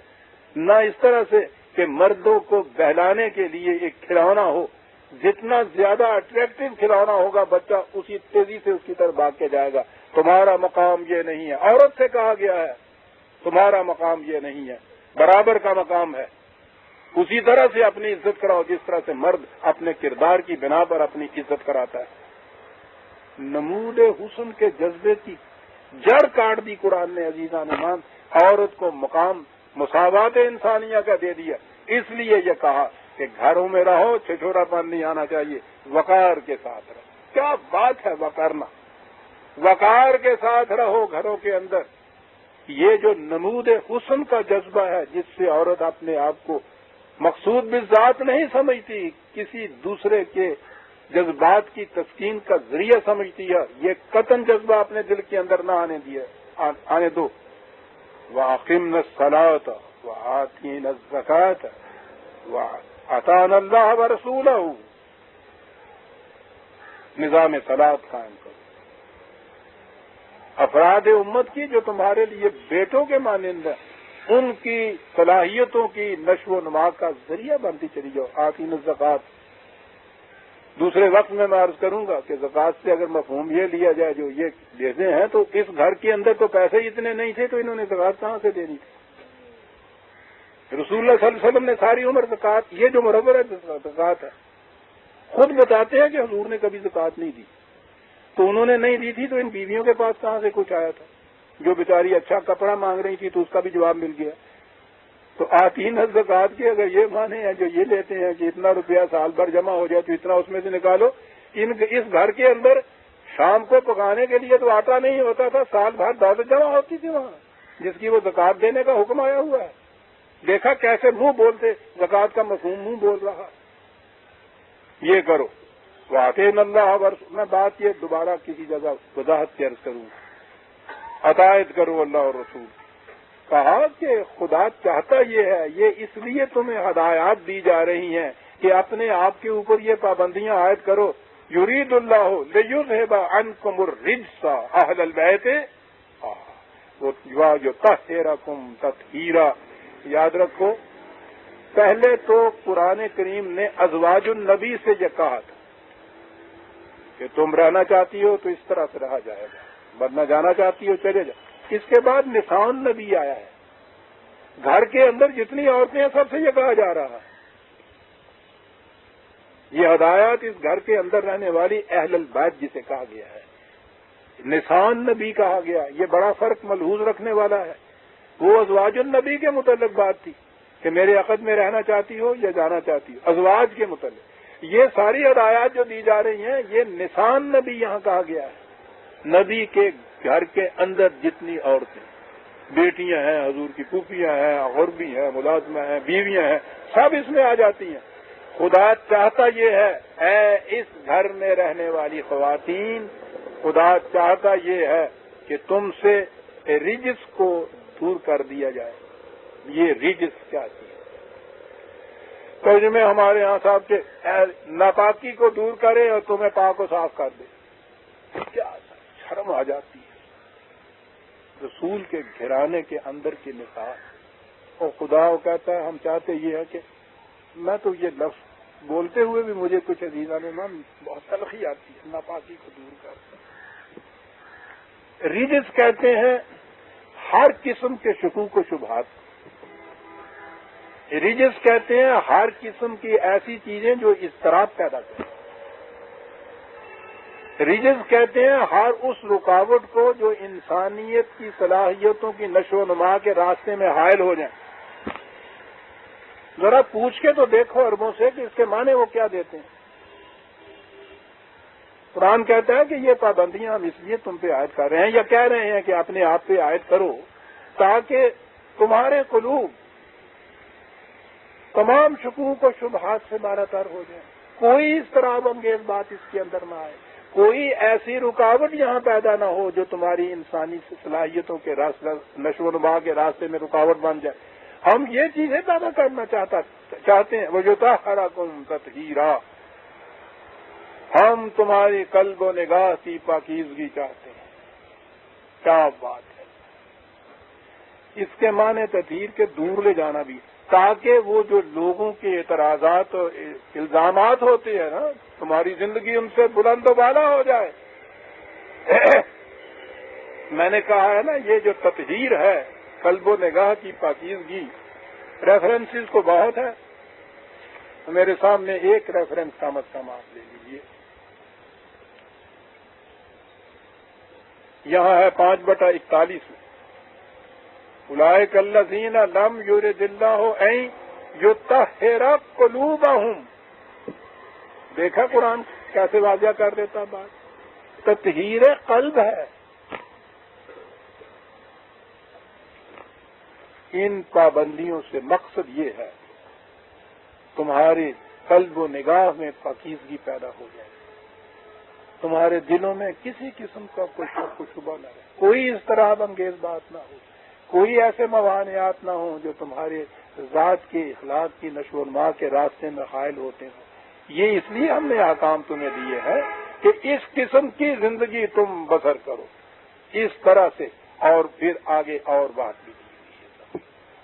نہ اس طرح سے کہ مردوں کو بہلانے کے لیے ایک کھلونا ہو، جتنا زیادہ اٹریکٹو کھلونا ہوگا بچہ اسی تیزی سے اس کی طرف بھاگ کے جائے گا۔ تمہارا مقام یہ نہیں ہے، عورت سے کہا گیا ہے تمہارا مقام یہ نہیں ہے، برابر کا مقام ہے، اسی طرح سے اپنی عزت کراؤ جس طرح سے مرد اپنے کردار کی بنا پر اپنی عزت کراتا ہے۔ نمود حسن کے جذبے کی جڑ کاٹ دی قرآن نے عزیزان ایمان، عورت کو مقام مساوات انسانیہ کا دے دیا، اس لیے یہ کہا کہ گھروں میں رہو، چھچورا پن نہیں آنا چاہیے، وقار کے ساتھ رہو۔ کیا بات ہے وقارنا، وقار کے ساتھ رہو گھروں کے اندر۔ یہ جو نمود حسن کا جذبہ ہے جس سے عورت اپنے آپ کو مقصود بالذات نہیں سمجھتی، کسی دوسرے کے جذبات کی تسکین کا ذریعہ سمجھتی ہے، یہ قطعاً جذبہ اپنے دل کے اندر نہ آنے دو۔ وَأَقِمْنَا الصَّلَاةَ وَآتِينَا الزَّكَاةَ وَأَطَعْنَا اللَّهَ وَرَسُولَهُ، نظام صلاۃ قائم کرو۔ افراد امت کی جو تمہارے لیے بیٹوں کے مانند ہیں، ان کی صلاحیتوں کی نشو و نما کا ذریعہ بنتی چلی جاؤ۔ آتین الزکات، دوسرے وقت میں عرض کروں گا کہ زکات سے اگر مفہوم یہ لیا جائے جو یہ دیتے ہیں، تو اس گھر کے اندر تو پیسے اتنے نہیں تھے تو انہوں نے زکات کہاں سے دینی تھی؟ رسول اللہ صلی اللہ علیہ وسلم نے ساری عمر زکات، یہ جو مربر ہے زکات ہے، خود بتاتے ہیں کہ حضور نے کبھی زکات نہیں دی، تو انہوں نے نہیں دی تھی تو ان بیویوں کے پاس کہاں سے کچھ آیا تھا؟ جو بیچاری اچھا کپڑا مانگ رہی تھی تو اس کا بھی جواب مل گیا۔ تو آتین الزکات کے اگر یہ معنی ہیں جو یہ لیتے ہیں کہ اتنا روپیہ سال بھر جمع ہو جائے تو اتنا اس میں سے نکالو، اس گھر کے اندر شام کو پکانے کے لیے تو آٹا نہیں ہوتا تھا، سال بھر دولت جمع ہوتی تھی وہاں، جس کی وہ زکات دینے کا حکم آیا ہوا ہے۔ دیکھا کیسے منہ بولتے، زکات کا مفہوم منہ بول رہا۔ یہ کرو وَأَطِيعْنَا اللَّهَ وَرَسُولَهُ، میں بات یہ دوبارہ کسی جگہ وضاحت سے عرض کروں، اطاعت کرو اللہ اور رسول۔ کہا کہ خدا چاہتا یہ ہے، یہ اس لیے تمہیں ہدایات دی جا رہی ہیں کہ اپنے آپ کے اوپر یہ پابندیاں عائد کرو۔ یرید اللہ لیذھب عنکم الرجس اہل البیت ویطہرکم تطہیرا۔ یاد رکھو، پہلے تو قرآن کریم نے ازواج النبی سے یہ کہا تھا کہ تم رہنا چاہتی ہو تو اس طرح سے رہا جائے گا، ورنہ جانا چاہتی ہو چلے جاؤ۔ اس کے بعد نساء النبی آیا ہے، گھر کے اندر جتنی عورتیں ہیں سب سے یہ کہا جا رہا ہے، یہ ہدایات اس گھر کے اندر رہنے والی اہل البیت جسے کہا گیا ہے، نساء النبی کہا گیا۔ یہ بڑا فرق ملحوظ رکھنے والا ہے۔ وہ ازواج النبی کے متعلق بات تھی کہ میرے عقد میں رہنا چاہتی ہو یا جانا چاہتی ہو، ازواج کے متعلق یہ ساری ہدایات جو دی جا رہی ہیں یہ نساء النبی یہاں کہا گیا ہے۔ نبی کے گھر کے اندر جتنی عورتیں، بیٹیاں ہیں، حضور کی پھوپھیاں ہیں، غربی ہیں، ملازمہ ہیں، بیویاں ہیں، سب اس میں آ جاتی ہیں۔ خدا چاہتا یہ ہے، اے اس گھر میں رہنے والی خواتین، خدا چاہتا یہ ہے کہ تم سے رجس کو دور کر دیا جائے۔ یہ رجس کیا چیز؟ ترجمے ہمارے یہاں صاحب کے ناپاکی کو دور کرے اور تمہیں پاک و صاف کر دے، کیا شرم آ جاتی ہے۔ رسول کے گھرانے کے اندر کی نساء، اور خدا وہ کہتا ہے ہم چاہتے یہ ہے کہ میں تو یہ لفظ بولتے ہوئے بھی مجھے کچھ عزیزان ایمان بہت تلخی آتی ہے، ناپاکی کو دور کرتا ہے۔ رجس کہتے ہیں ہر قسم کے شکوک و شبہات، رجس کہتے ہیں ہر قسم کی ایسی چیزیں جو اضطراب پیدا کریں، رجس کہتے ہیں ہر اس رکاوٹ کو جو انسانیت کی صلاحیتوں کی نشو و نما کے راستے میں حائل ہو جائیں۔ ذرا پوچھ کے تو دیکھو عربوں سے کہ اس کے معنی وہ کیا دیتے ہیں۔ قرآن کہتا ہے کہ یہ پابندیاں ہم اس لیے تم پہ عائد کر رہے ہیں یا کہہ رہے ہیں کہ اپنے آپ پہ عائد کرو تاکہ تمہارے قلوب تمام شکوک و شبہات سے مارا تر ہو جائیں، کوئی اضطراب انگیز بات اس کے اندر نہ آئے، کوئی ایسی رکاوٹ یہاں پیدا نہ ہو جو تمہاری انسانی صلاحیتوں کے نشو و نما کے راستے میں رکاوٹ بن جائے۔ ہم یہ چیزیں پیدا کرنا چاہتے ہیں، وَيُطَهِّرَكُمْ تَطْهِيرًا، ہم تمہاری قلب و نگاہ کی پاکیزگی چاہتے ہیں۔ کیا بات ہے! اس کے معنی تطہیر کے دور لے جانا بھی، تاکہ وہ جو لوگوں کے اعتراضات اور الزامات ہوتے ہیں نا، تمہاری زندگی ان سے بلند و بالا ہو جائے۔ میں نے کہا ہے نا، یہ جو تطہیر ہے، قلب و نگاہ کی پاکیزگی، ریفرنسز کو بہت ہے، میرے سامنے ایک ریفرنس کم از کم آپ لے لیجیے۔ یہاں ہے 5/41 میں، اولئک الذین لم یرد اللہ ان یطہر قلوبہم۔ دیکھا قرآن کیسے واضح کر دیتا بات، تطہیر قلب ہے۔ ان پابندیوں سے مقصد یہ ہے تمہارے قلب و نگاہ میں پاکیزگی پیدا ہو جائے، تمہارے دلوں میں کسی قسم کا کوئی شک و شبہ نہ رہے، کوئی اضطراب انگیز بات نہ ہو، کوئی ایسے موانعات نہ ہوں جو تمہارے ذات کے اخلاق کی نشو و نما کے راستے میں حائل ہوتے ہوں۔ یہ اس لیے ہم نے احکام تمہیں دیے ہیں کہ اس قسم کی زندگی تم بسر کرو، اس طرح سے، اور پھر آگے اور بات بھی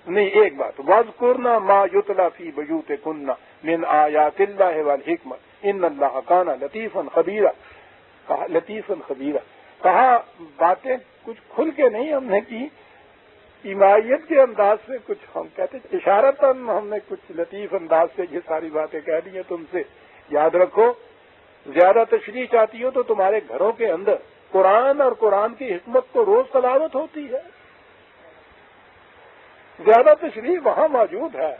نہیں، ایک بات، وَاذْكُرْنَ مَا يُتْلَى فِي بُيُوتِكُنَّ مِنْ آيَاتِ اللَّهِ وَالْحِكْمَةِ إِنَّ اللَّهَ كَانَ لَطِيفًا خَبِيرًا۔ کہا لطیفاً خبیرہ، کہا باتیں کچھ کھل کے نہیں ہم نے کی، ایمائیت کے انداز سے کچھ ہم کہتے، اشارتاً ہم نے کچھ لطیف انداز سے یہ ساری باتیں کہہ دی ہیں تم سے۔ یاد رکھو، زیادہ تشریح چاہتی ہو تو تمہارے گھروں کے اندر قرآن اور قرآن کی حکمت کو روز تلاوت ہوتی ہے، زیادہ تشریح وہاں موجود ہے،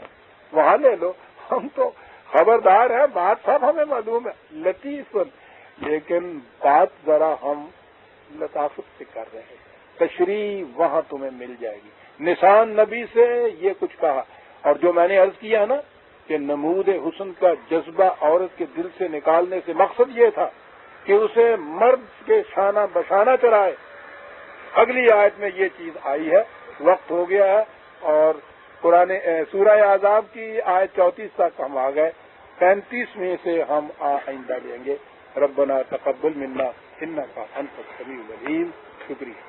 وہاں لے لو۔ ہم تو خبردار ہیں، بات سب ہمیں معلوم ہے، لطیف، لیکن بات ذرا ہم لطافت سے کر رہے ہیں، تشریح وہاں تمہیں مل جائے گی۔ نشان نبی سے یہ کچھ کہا، اور جو میں نے عرض کیا نا کہ نمود حسن کا جذبہ عورت کے دل سے نکالنے سے مقصد یہ تھا کہ اسے مرد کے شانہ بشانہ چڑھائے۔ اگلی آیت میں یہ چیز آئی ہے، وقت ہو گیا ہے، اور قرآن سورہ احزاب کی آیت 34 تک ہم آ گئے، 35 میں سے ہم آئندہ لیں گے۔ ربنا تقبل منا انک انت السمیع العلیم۔ شکریہ۔